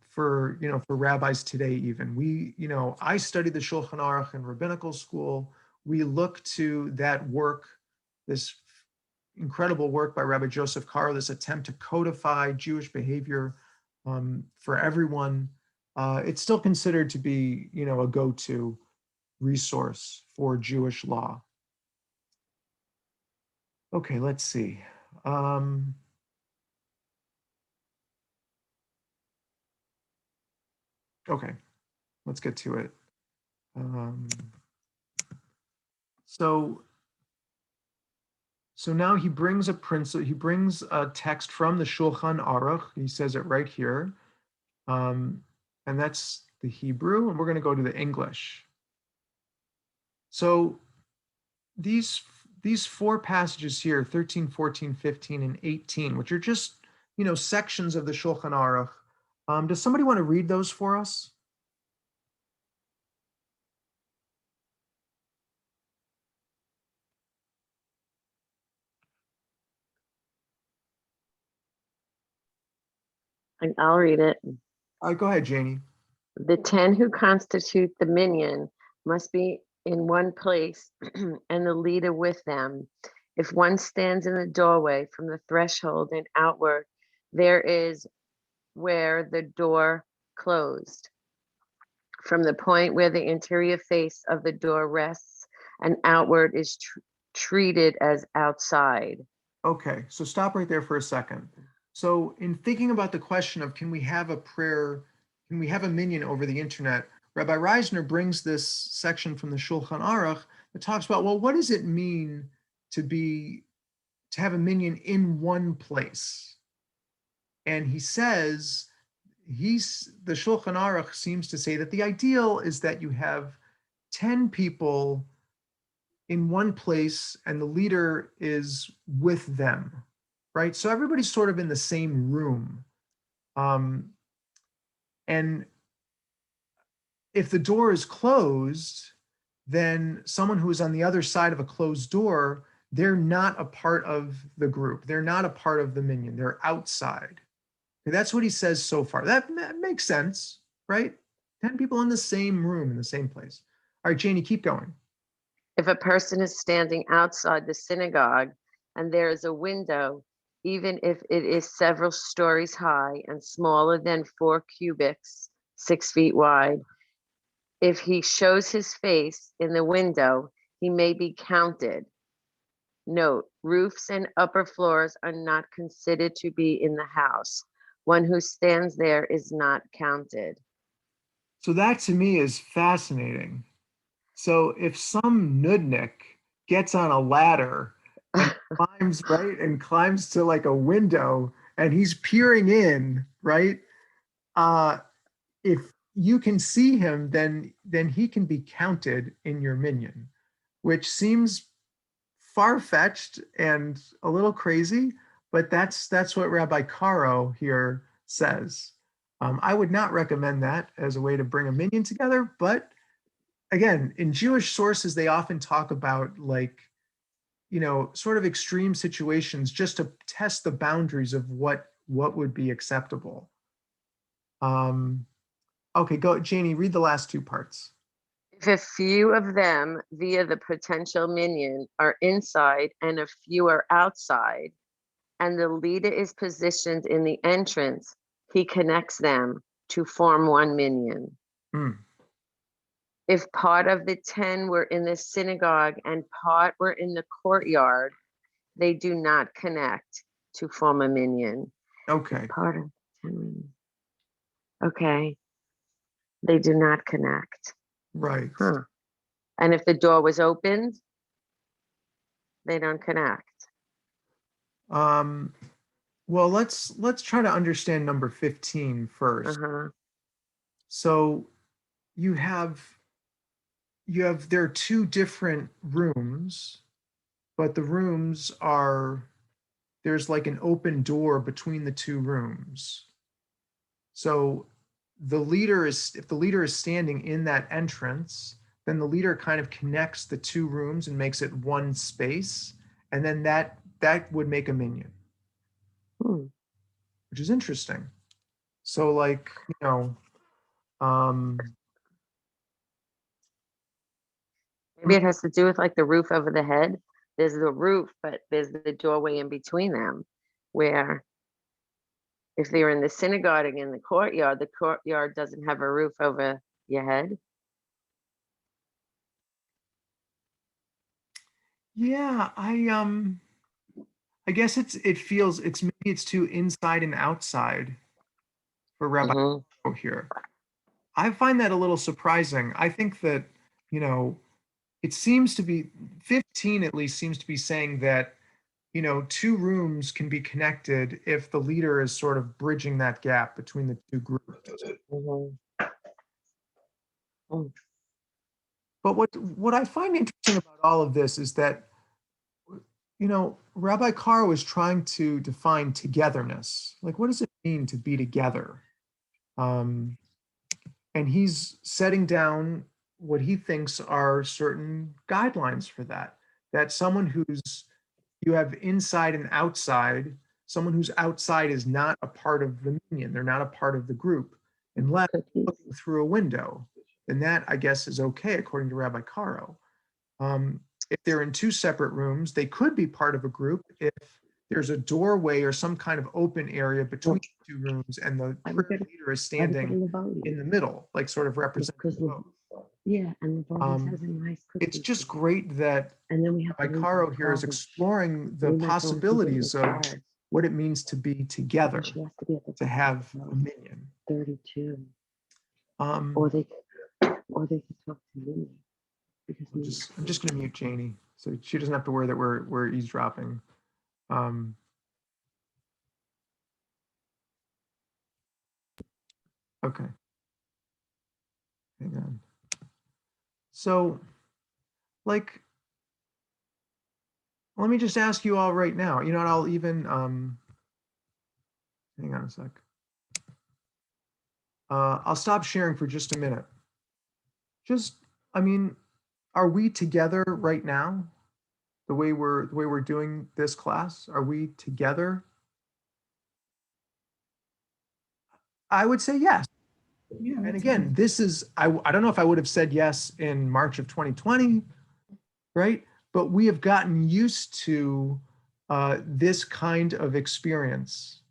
for rabbis today. Even I studied the Shulchan Aruch in rabbinical school. We look to that work, this incredible work by Rabbi Joseph Karo, this attempt to codify Jewish behavior for everyone. It's still considered to be, a go-to resource for Jewish law. Okay, let's see. Okay, let's get to it. So now he brings a text from the Shulchan Aruch. He says it right here. And that's the Hebrew, and we're going to go to the English. So these 4 passages here, 13, 14, 15, and 18, which are just, sections of the Shulchan Aruch. Does somebody want to read those for us? I'll read it. All right, go ahead, Janie. The 10 who constitute the minyan must be in one place and the leader with them. If one stands in the doorway from the threshold and outward, there is where the door closed. From the point where the interior face of the door rests and outward is treated as outside. Okay, so stop right there for a second. So in thinking about the question of can we have a prayer, can we have a minyan over the internet, Rabbi Reisner brings this section from the Shulchan Aruch that talks about, well, what does it mean to have a minyan in one place? And he says, the Shulchan Aruch seems to say that the ideal is that you have 10 people in one place and the leader is with them, right? So everybody's sort of in the same room. And if the door is closed, then someone who is on the other side of a closed door, they're not a part of the group. They're not a part of the minyan. They're outside. Okay, that's what he says so far. That makes sense, right? 10 people in the same room, in the same place. All right, Janie, keep going. If a person is standing outside the synagogue and there is a window, even if it is several stories high and smaller than 4 cubits, 6 feet wide, if he shows his face in the window, he may be counted. Note, roofs and upper floors are not considered to be in the house. One who stands there is not counted. So that to me is fascinating. So if some nudnik gets on a ladder and climbs, right, and climbs to like a window and he's peering in, right? If you can see him, then he can be counted in your minyan, which seems far-fetched and a little crazy, but that's what Rabbi Caro here says. I would not recommend that as a way to bring a minyan together, but again, in Jewish sources, they often talk about like, sort of extreme situations just to test the boundaries of what would be acceptable. Okay, go, Janie, read the last 2 parts. If a few of them via the potential minyan are inside and a few are outside, and the leader is positioned in the entrance, he connects them to form one minyan. If part of the 10 were in the synagogue and part were in the courtyard, they do not connect to form a minyan. Okay. Part of 10. Okay. They do not connect. Right. Huh. And if the door was opened, they don't connect. Well, let's try to understand number 15 first. So there are 2 different rooms, but the rooms there's like an open door between the 2 rooms. So if the leader is standing in that entrance, then the leader kind of connects the 2 rooms and makes it one space. And then that would make a minyan, which is interesting. So like, maybe it has to do with like the roof over the head. There's the roof, but there's the doorway in between them, where if they're in the synagogue and in the courtyard doesn't have a roof over your head. Yeah, I guess maybe it's too inside and outside for Rabbi here. I find that a little surprising. I think that, it seems to be 15 at least seems to be saying that, 2 rooms can be connected if the leader is sort of bridging that gap between the 2 groups. But what I find interesting about all of this is that, Rabbi Caro is trying to define togetherness. Like, what does it mean to be together? And he's setting down what he thinks are certain guidelines for that. That someone you have inside and outside, someone who's outside is not a part of the minyan. They're not a part of the group unless looking through a window. Then that, I guess, is okay, according to Rabbi Caro. If they're in two separate rooms, they could be part of a group if there's a doorway or some kind of open area between the two rooms and the prayer leader is standing in the middle, like sort of representing both. Yeah, and the It's just great that Rabbi Caro here is exploring the possibilities of what it means to be together, to have a minyan. 32. Um, Or they could talk to me. I'm just going to mute Janie so she doesn't have to worry that we're eavesdropping. Okay. Hang on. So, like, let me just ask you all right now. You know what? I'll even hang on a sec. I'll stop sharing for just a minute. I mean, are we together right now? The way we're doing this class, are we together? I would say yes. Yeah, And that's again, fine. this is, I don't know if I would have said yes in March of 2020, right? But we have gotten used to this kind of experience.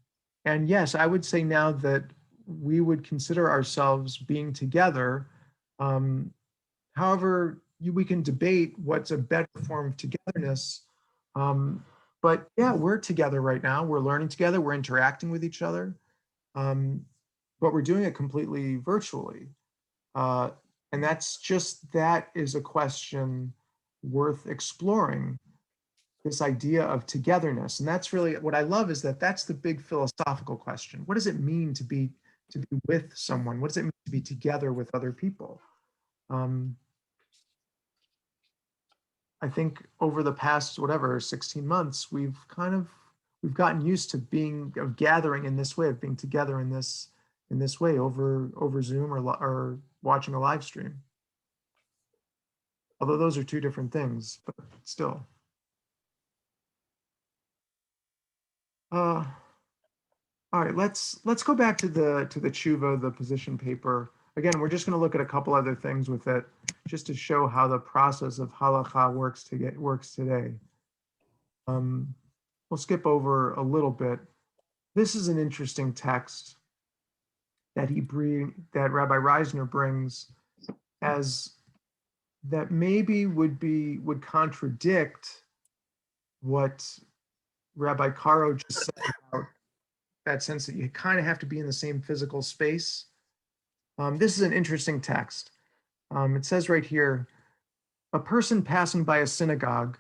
And yes, I would say now that we would consider ourselves being together. However, we can debate what's a better form of togetherness. But yeah, we're together right now. We're learning together. We're interacting with each other. But we're doing it completely virtually. And that is a question worth exploring, this idea of togetherness. And that's really what I love, is that that's the big philosophical question. What does it mean to be with someone? What does it mean to be together with other people? I think over the past, 16 months, we've gotten used to gathering in this way, of being together in this way over Zoom or watching a live stream. Although those are two different things, but still. All right, let's go back to the tshuva, the position paper. Again, we're just going to look at a couple other things with it, just to show how the process of halacha works today. We'll skip over a little bit. This is an interesting text that Rabbi Reisner brings, as that maybe would contradict what Rabbi Caro just said about that sense that you kind of have to be in the same physical space. This is an interesting text. It says right here, a person passing by a synagogue,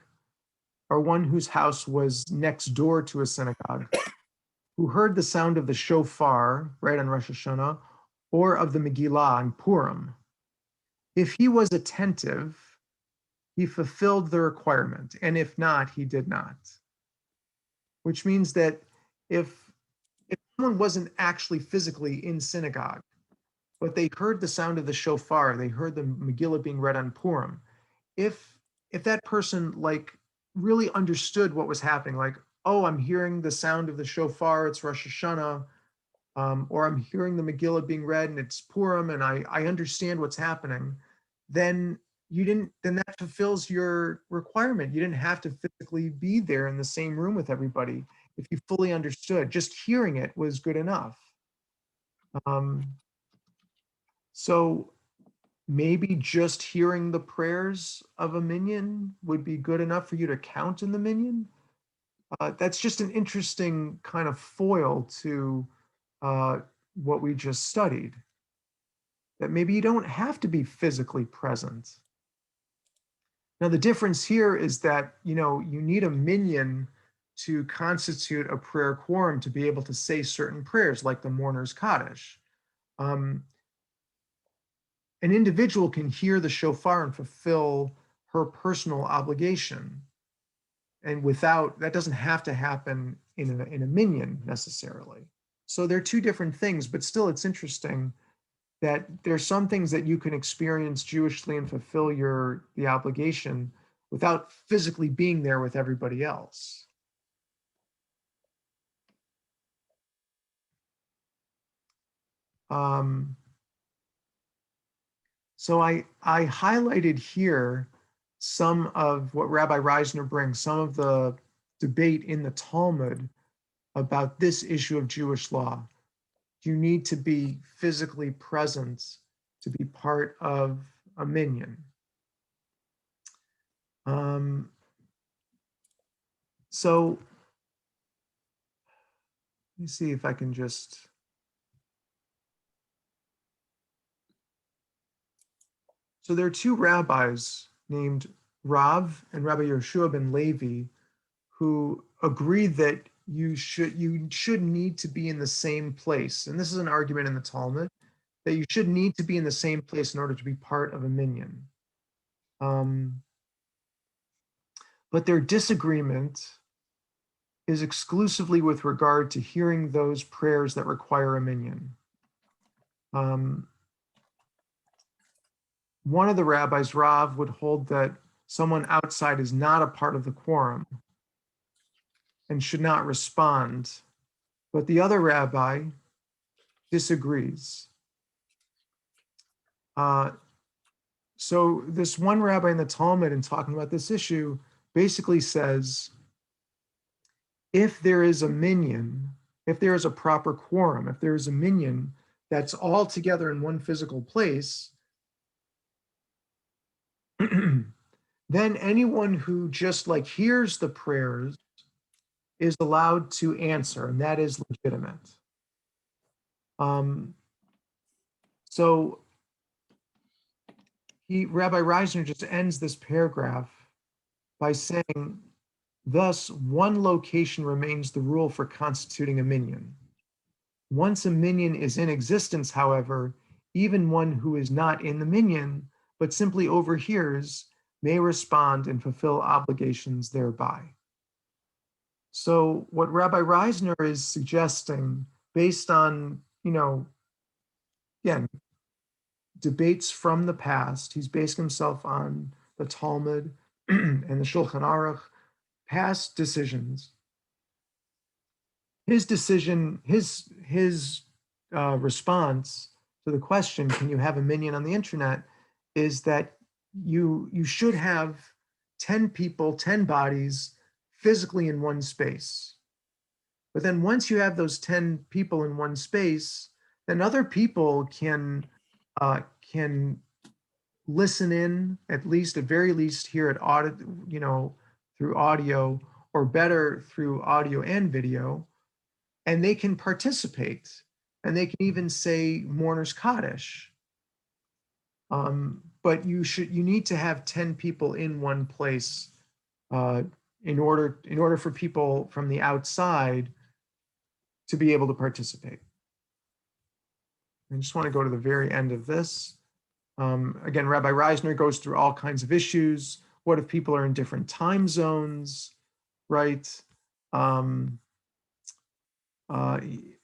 or one whose house was next door to a synagogue, who heard the sound of the shofar, right, on Rosh Hashanah, or of the Megillah on Purim, if he was attentive, he fulfilled the requirement, and if not, he did not. Which means that if someone wasn't actually physically in synagogue, but they heard the sound of the shofar, they heard the Megillah being read on Purim, if that person really understood what was happening, like, oh, I'm hearing the sound of the shofar, it's Rosh Hashanah, or I'm hearing the Megillah being read and it's Purim, and I understand what's happening, then that fulfills your requirement. You didn't have to physically be there in the same room with everybody. If you fully understood, just hearing it was good enough. So maybe just hearing the prayers of a minyan would be good enough for you to count in the minyan. That's just an interesting kind of foil to what we just studied. That maybe you don't have to be physically present. Now, the difference here is that, you need a minyan to constitute a prayer quorum to be able to say certain prayers, like the mourner's Kaddish. An individual can hear the shofar and fulfill her personal obligation. And that doesn't have to happen in a minyan necessarily. So they're two different things, but still it's interesting that there's some things that you can experience Jewishly and fulfill the obligation without physically being there with everybody else. So I highlighted here some of what Rabbi Reisner brings, some of the debate in the Talmud about this issue of Jewish law. You need to be physically present to be part of a minyan. So let me see if I can just. So there are two rabbis named Rav and Rabbi Yehoshua ben Levi who agree that you should need to be in the same place. And this is an argument in the Talmud that you should need to be in the same place in order to be part of a minyan. But their disagreement is exclusively with regard to hearing those prayers that require a minyan. One of the rabbis, Rav, would hold that someone outside is not a part of the quorum and should not respond. But the other rabbi disagrees. So this one rabbi in the Talmud, in talking about this issue, basically says, if there is a minyan, if there is a proper quorum, if there is a minyan that's all together in one physical place, then anyone who just like hears the prayers is allowed to answer, and that is legitimate. So Rabbi Reisner just ends this paragraph by saying, thus, one location remains the rule for constituting a minyan. Once a minyan is in existence, however, even one who is not in the minyan, but simply overhears, may respond and fulfill obligations thereby. So what Rabbi Reisner is suggesting, based on, again, debates from the past, he's basing himself on the Talmud and the Shulchan Aruch, past decisions. His decision, his response to the question, can you have a minyan on the internet, is that you should have 10 people, 10 bodies physically in one space. But then once you have those 10 people in one space, then other people can listen in, at very least hear it through audio, or better through audio and video, and they can participate, and they can even say Mourner's Kaddish. But you need to have 10 people in one place in order for people from the outside to be able to participate. I just want to go to the very end of this. Again, Rabbi Reisner goes through all kinds of issues. What if people are in different time zones, right? And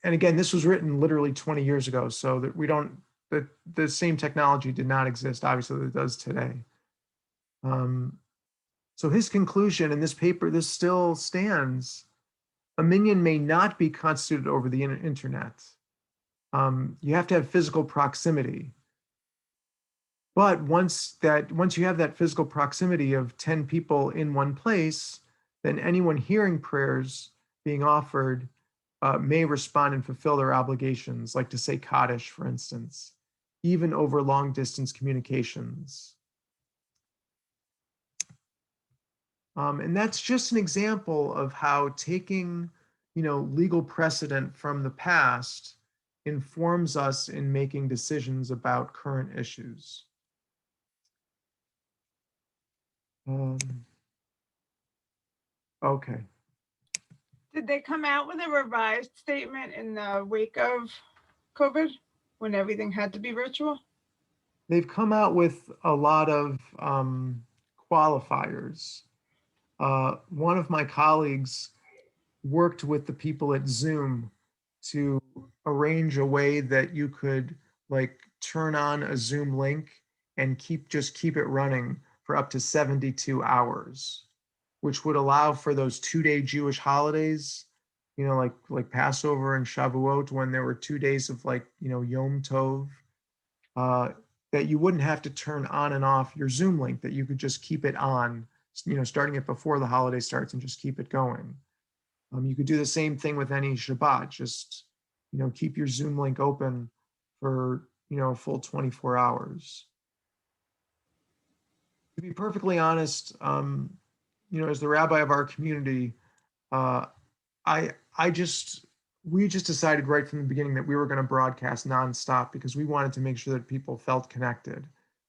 again, this was written literally 20 years ago, so that the same technology did not exist, obviously, that it does today. So his conclusion in this paper, this still stands. A minyan may not be constituted over the internet. You have to have physical proximity. But once you have that physical proximity of 10 people in one place, then anyone hearing prayers being offered may respond and fulfill their obligations, like to say Kaddish, for instance, even over long distance communications. And that's just an example of how taking, legal precedent from the past informs us in making decisions about current issues. Okay. Did they come out with a revised statement in the wake of COVID when everything had to be virtual? They've come out with a lot of qualifiers. One of my colleagues worked with the people at Zoom to arrange a way that you could turn on a Zoom link and keep it running for up to 72 hours, which would allow for those 2-day Jewish holidays, like Passover and Shavuot, when there were 2 days of like, Yom Tov, that you wouldn't have to turn on and off your Zoom link, that you could just keep it on, starting it before the holiday starts and just keep it going. You could do the same thing with any Shabbat, just, keep your Zoom link open for, a full 24 hours. To be perfectly honest, as the rabbi of our community, we just decided right from the beginning that we were going to broadcast nonstop because we wanted to make sure that people felt connected.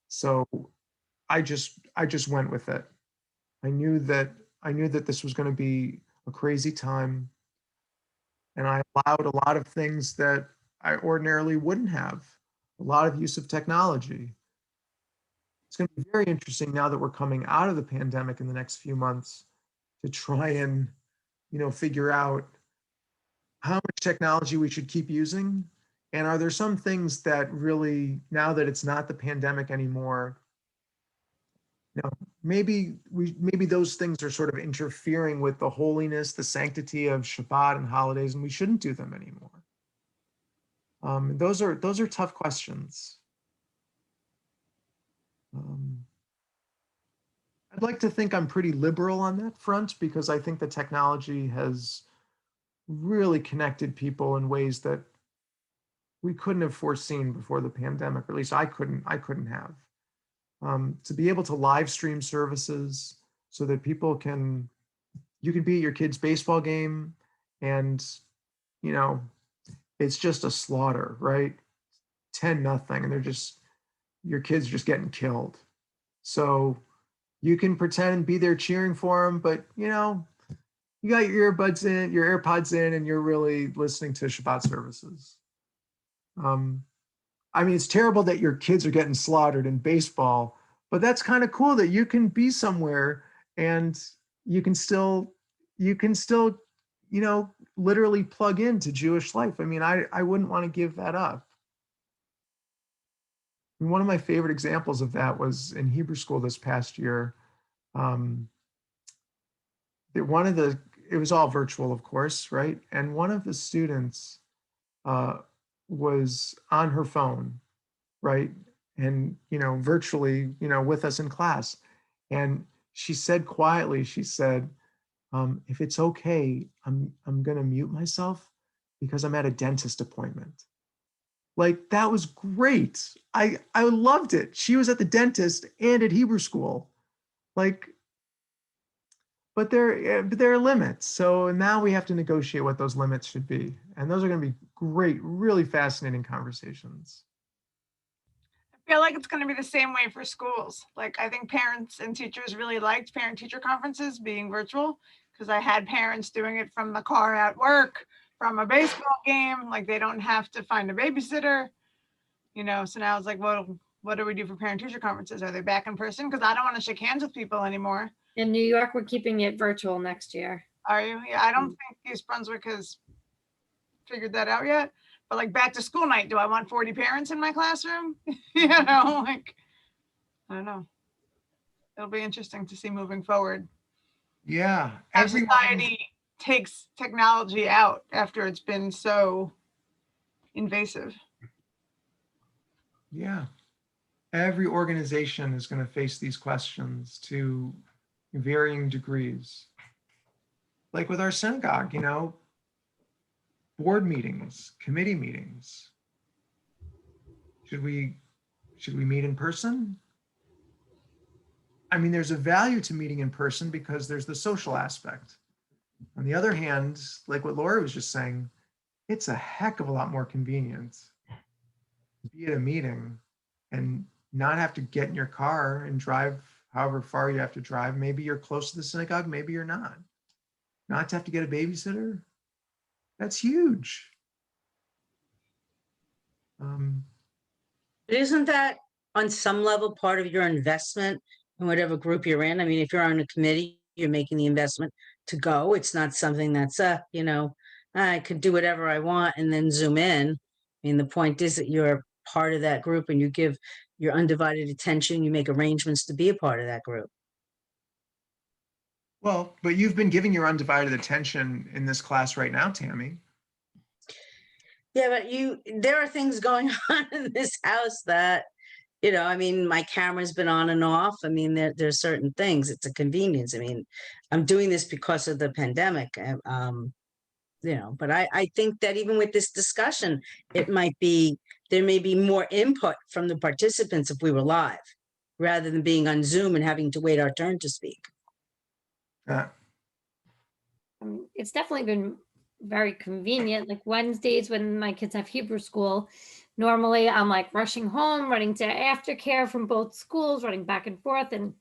So I just went with it. I knew that this was going to be a crazy time, and I allowed a lot of things that I ordinarily wouldn't have. A lot of use of technology. It's going to be very interesting now that we're coming out of the pandemic in the next few months to try and, figure out how much technology we should keep using. And are there some things that really, now that it's not the pandemic anymore, maybe those things are sort of interfering with the holiness, the sanctity of Shabbat and holidays, and we shouldn't do them anymore. Those are tough questions. I'd like to think I'm pretty liberal on that front because I think the technology has really connected people in ways that we couldn't have foreseen before the pandemic, or at least I couldn't have. To be able to live stream services so that you can be at your kid's baseball game and, it's just a slaughter, right? 10-0, and your kids just getting killed. So you can pretend and be there cheering for them, but you got your AirPods in, and you're really listening to Shabbat services. It's terrible that your kids are getting slaughtered in baseball, but that's kind of cool that you can be somewhere and you can still, literally plug into Jewish life. I wouldn't want to give that up. One of my favorite examples of that was in Hebrew school this past year. It was all virtual, of course, right? And one of the students was on her phone, right? And, virtually, with us in class. And she said quietly, if it's okay, I'm going to mute myself because I'm at a dentist appointment. Like, that was great. I loved it. She was at the dentist and at Hebrew school. Like, but there are limits. So now we have to negotiate what those limits should be. And those are going to be great, really fascinating conversations. I feel like it's going to be the same way for schools. Like, I think parents and teachers really liked parent-teacher conferences being virtual because I had parents doing it from the car at work, from a baseball game. Like, they don't have to find a babysitter, So now it's like, well, what do we do for parent-teacher conferences? Are they back in person? Because I don't want to shake hands with people anymore. In New York, we're keeping it virtual next year. Are you? Yeah, I don't think East Brunswick has figured that out yet. But like back to school night, do I want 40 parents in my classroom? I don't know. It'll be interesting to see moving forward. Yeah. As society takes technology out after it's been so invasive. Yeah. Every organization is going to face these questions to varying degrees. Like with our synagogue, board meetings, committee meetings. Should we meet in person? There's a value to meeting in person because there's the social aspect. On the other hand, like what Laura was just saying, it's a heck of a lot more convenient to be at a meeting and not have to get in your car and drive however far you have to drive. Maybe you're close to the synagogue, maybe you're not. Not to have to get a babysitter. That's huge. Isn't that on some level part of your investment in whatever group you're in? If you're on a committee, you're making the investment to go. It's not something that's, I could do whatever I want and then zoom in. The point is that you're part of that group and you give your undivided attention, you make arrangements to be a part of that group. Well, but you've been giving your undivided attention in this class right now, Tammy. Yeah, but there are things going on in this house that, I mean, my camera's been on and off. I mean, there's certain things. It's a convenience. I mean, I'm doing this because of the pandemic. But I think that even with this discussion, there may be more input from the participants if we were live, rather than being on Zoom and having to wait our turn to speak. It's definitely been very convenient. Like Wednesdays when my kids have Hebrew school, normally I'm like rushing home, running to aftercare from both schools, running back and forth, and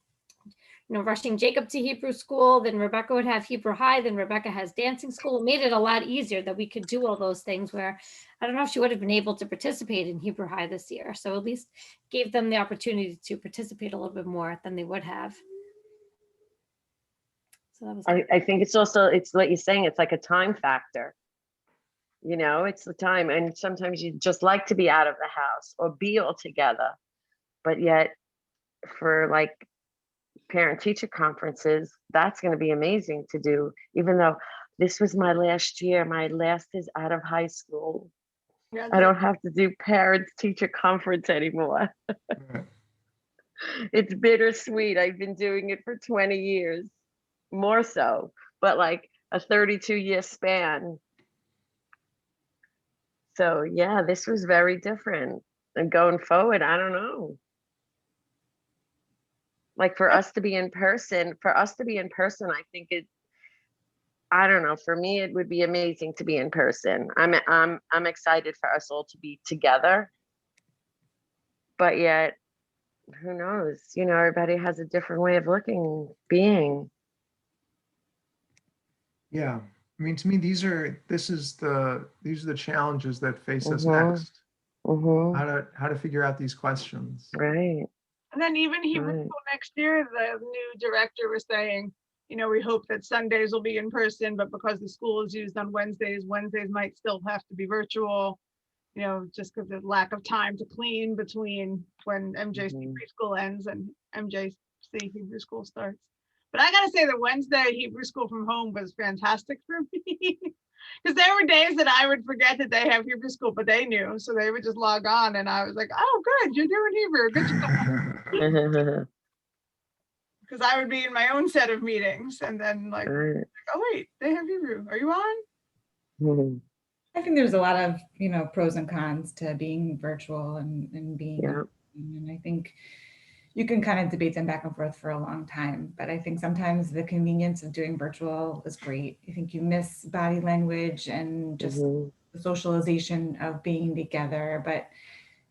rushing Jacob to Hebrew school. Then Rebecca would have Hebrew High. Then Rebecca has dancing school. It made it a lot easier that we could do all those things, where I don't know if she would have been able to participate in Hebrew High this year. So at least gave them the opportunity to participate a little bit more than they would have. So that was I think it's what you're saying. It's like a time factor. It's the time. And sometimes you just like to be out of the house or be all together. But yet for like parent teacher conferences, that's going to be amazing to do, even though this was my last year. My last is out of high school. I don't have to do parents teacher conference anymore. It's bittersweet. I've been doing it for 20 years, more so, but like a 32-year span. So yeah, this was very different. And going forward, I don't know. Like for us to be in person, I think I don't know, for me, it would be amazing to be in person. I'm excited for us all to be together, but yet, who knows? Everybody has a different way of being. Yeah. I mean, to me, these are the challenges that face us Mhm. next. Mm-hmm. How to figure out these questions. Right. And then even Hebrew Right. school next year, the new director was saying, we hope that Sundays will be in person, but because the school is used on Wednesdays might still have to be virtual, just because of lack of time to clean between when MJC preschool ends and MJC Hebrew school starts. But I gotta say the Wednesday Hebrew school from home was fantastic for me. Because there were days that I would forget that they have Hebrew school, but they knew. So they would just log on and I was like, oh, good, you're doing Hebrew. Good job. Because I would be in my own set of meetings and then like, oh, wait, they have Hebrew. Are you on? I think there's a lot of, pros and cons to being virtual and being, and I think you can kind of debate them back and forth for a long time, but I think sometimes the convenience of doing virtual is great. I think you miss body language and just the socialization of being together, but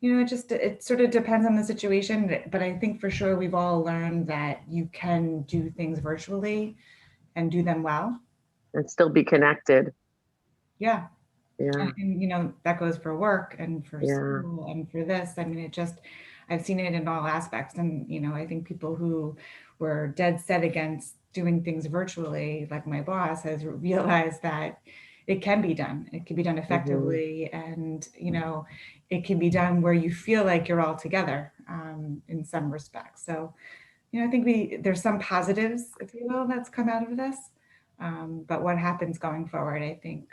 it sort of depends on the situation. But I think for sure we've all learned that you can do things virtually and do them well. And still be connected. Yeah. Yeah. And that goes for work and for school and for this. I mean, I've seen it in all aspects. And, I think people who were dead set against doing things virtually, like my boss, has realized that it can be done. It can be done effectively. And, it can be done where you feel like you're all together in some respects. So, I think there's some positives, if you will, that's come out of this. But what happens going forward, I think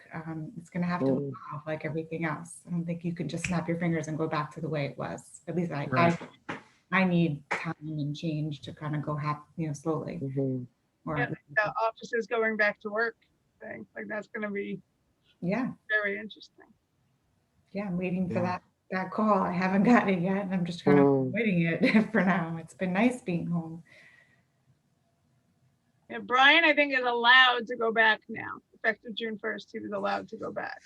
it's going to have to evolve like everything else. I don't think you can just snap your fingers and go back to the way it was. At least I need time and change to kind of go slowly. Or the offices going back to work thing, like that's going to be very interesting. Yeah, I'm waiting for that call. I haven't got it yet, and I'm just kind of waiting it for now. It's been nice being home. Yeah, Brian, I think, is allowed to go back now. Effective June 1st, he was allowed to go back,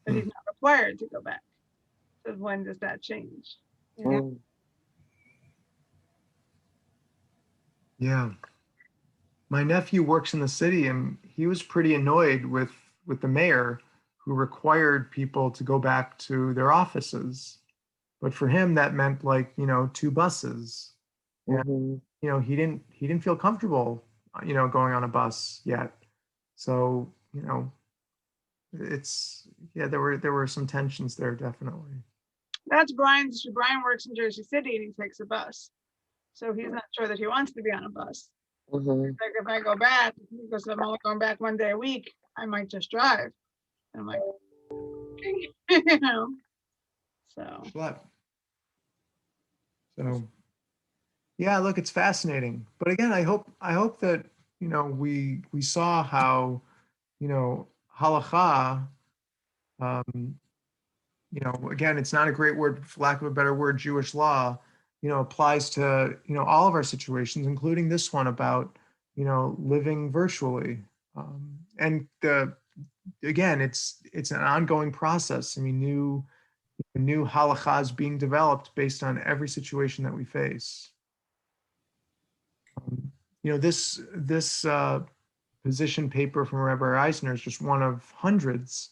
but he's not required to go back. So when does that change? Yeah. My nephew works in the city and he was pretty annoyed with the mayor who required people to go back to their offices. But for him, that meant like, 2 buses. And, he didn't feel comfortable, going on a bus yet. So, there were some tensions there, definitely. That's Brian's issue. Brian works in Jersey City and he takes a bus. So he's not sure that he wants to be on a bus. Mhm. Like if I go back, because I'm only going back 1 day a week, I might just drive. And I'm like, you know, so. Schlep. So, yeah, look, it's fascinating. But again, I hope that, we saw how, halacha, again, it's not a great word, for lack of a better word, Jewish law, applies to, all of our situations, including this one about, living virtually. And again, it's an ongoing process. I mean, new halachas being developed based on every situation that we face. This position paper from Rabbi Eisner is just one of hundreds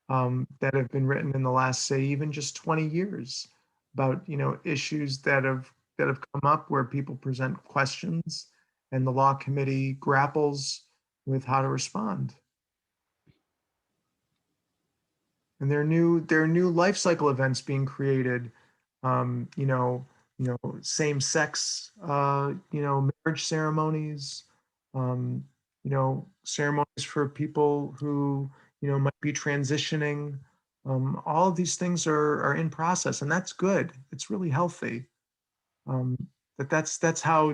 that have been written in the last, say, even just 20 years about issues that have come up where people present questions and the law committee grapples with how to respond. And there are new life cycle events being created. Um, you know, same-sex, marriage ceremonies. Ceremonies for people who might be transitioning. All of these things are in process, and that's good. It's really healthy. That's how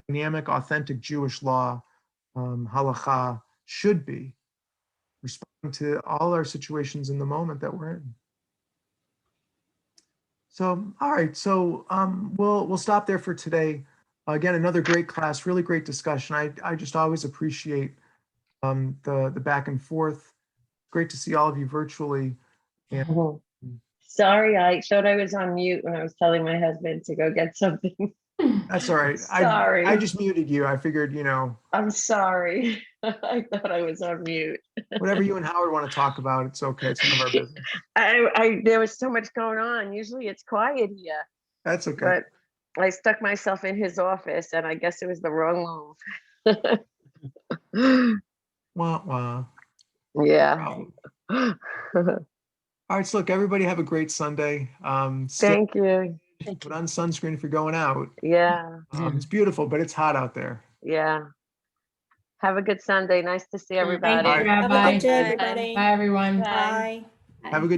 dynamic, authentic Jewish law, halacha, should be, responding to all our situations in the moment that we're in. So, all right. So we'll stop there for today. Again, another great class, really great discussion. I just always appreciate the back and forth. Great to see all of you virtually. And Sorry, I thought I was on mute when I was telling my husband to go get something. that's all right. Sorry. I just muted you. I figured, I'm sorry. I thought I was on mute. whatever you and Howard want to talk about, it's okay. It's none of our business. There was so much going on. Usually it's quiet here, That's okay. but I stuck myself in his office and I guess it was the wrong move. Wah, wah. Yeah. All right. So look, everybody have a great Sunday. Stay, Thank you. put on sunscreen if you're going out. Yeah. It's beautiful, but it's hot out there. Yeah. Have a good Sunday. Nice to see Thank everybody. you, All right. Rabbi. Have a good day, Bye. everybody. Bye, everyone. Bye. Have a good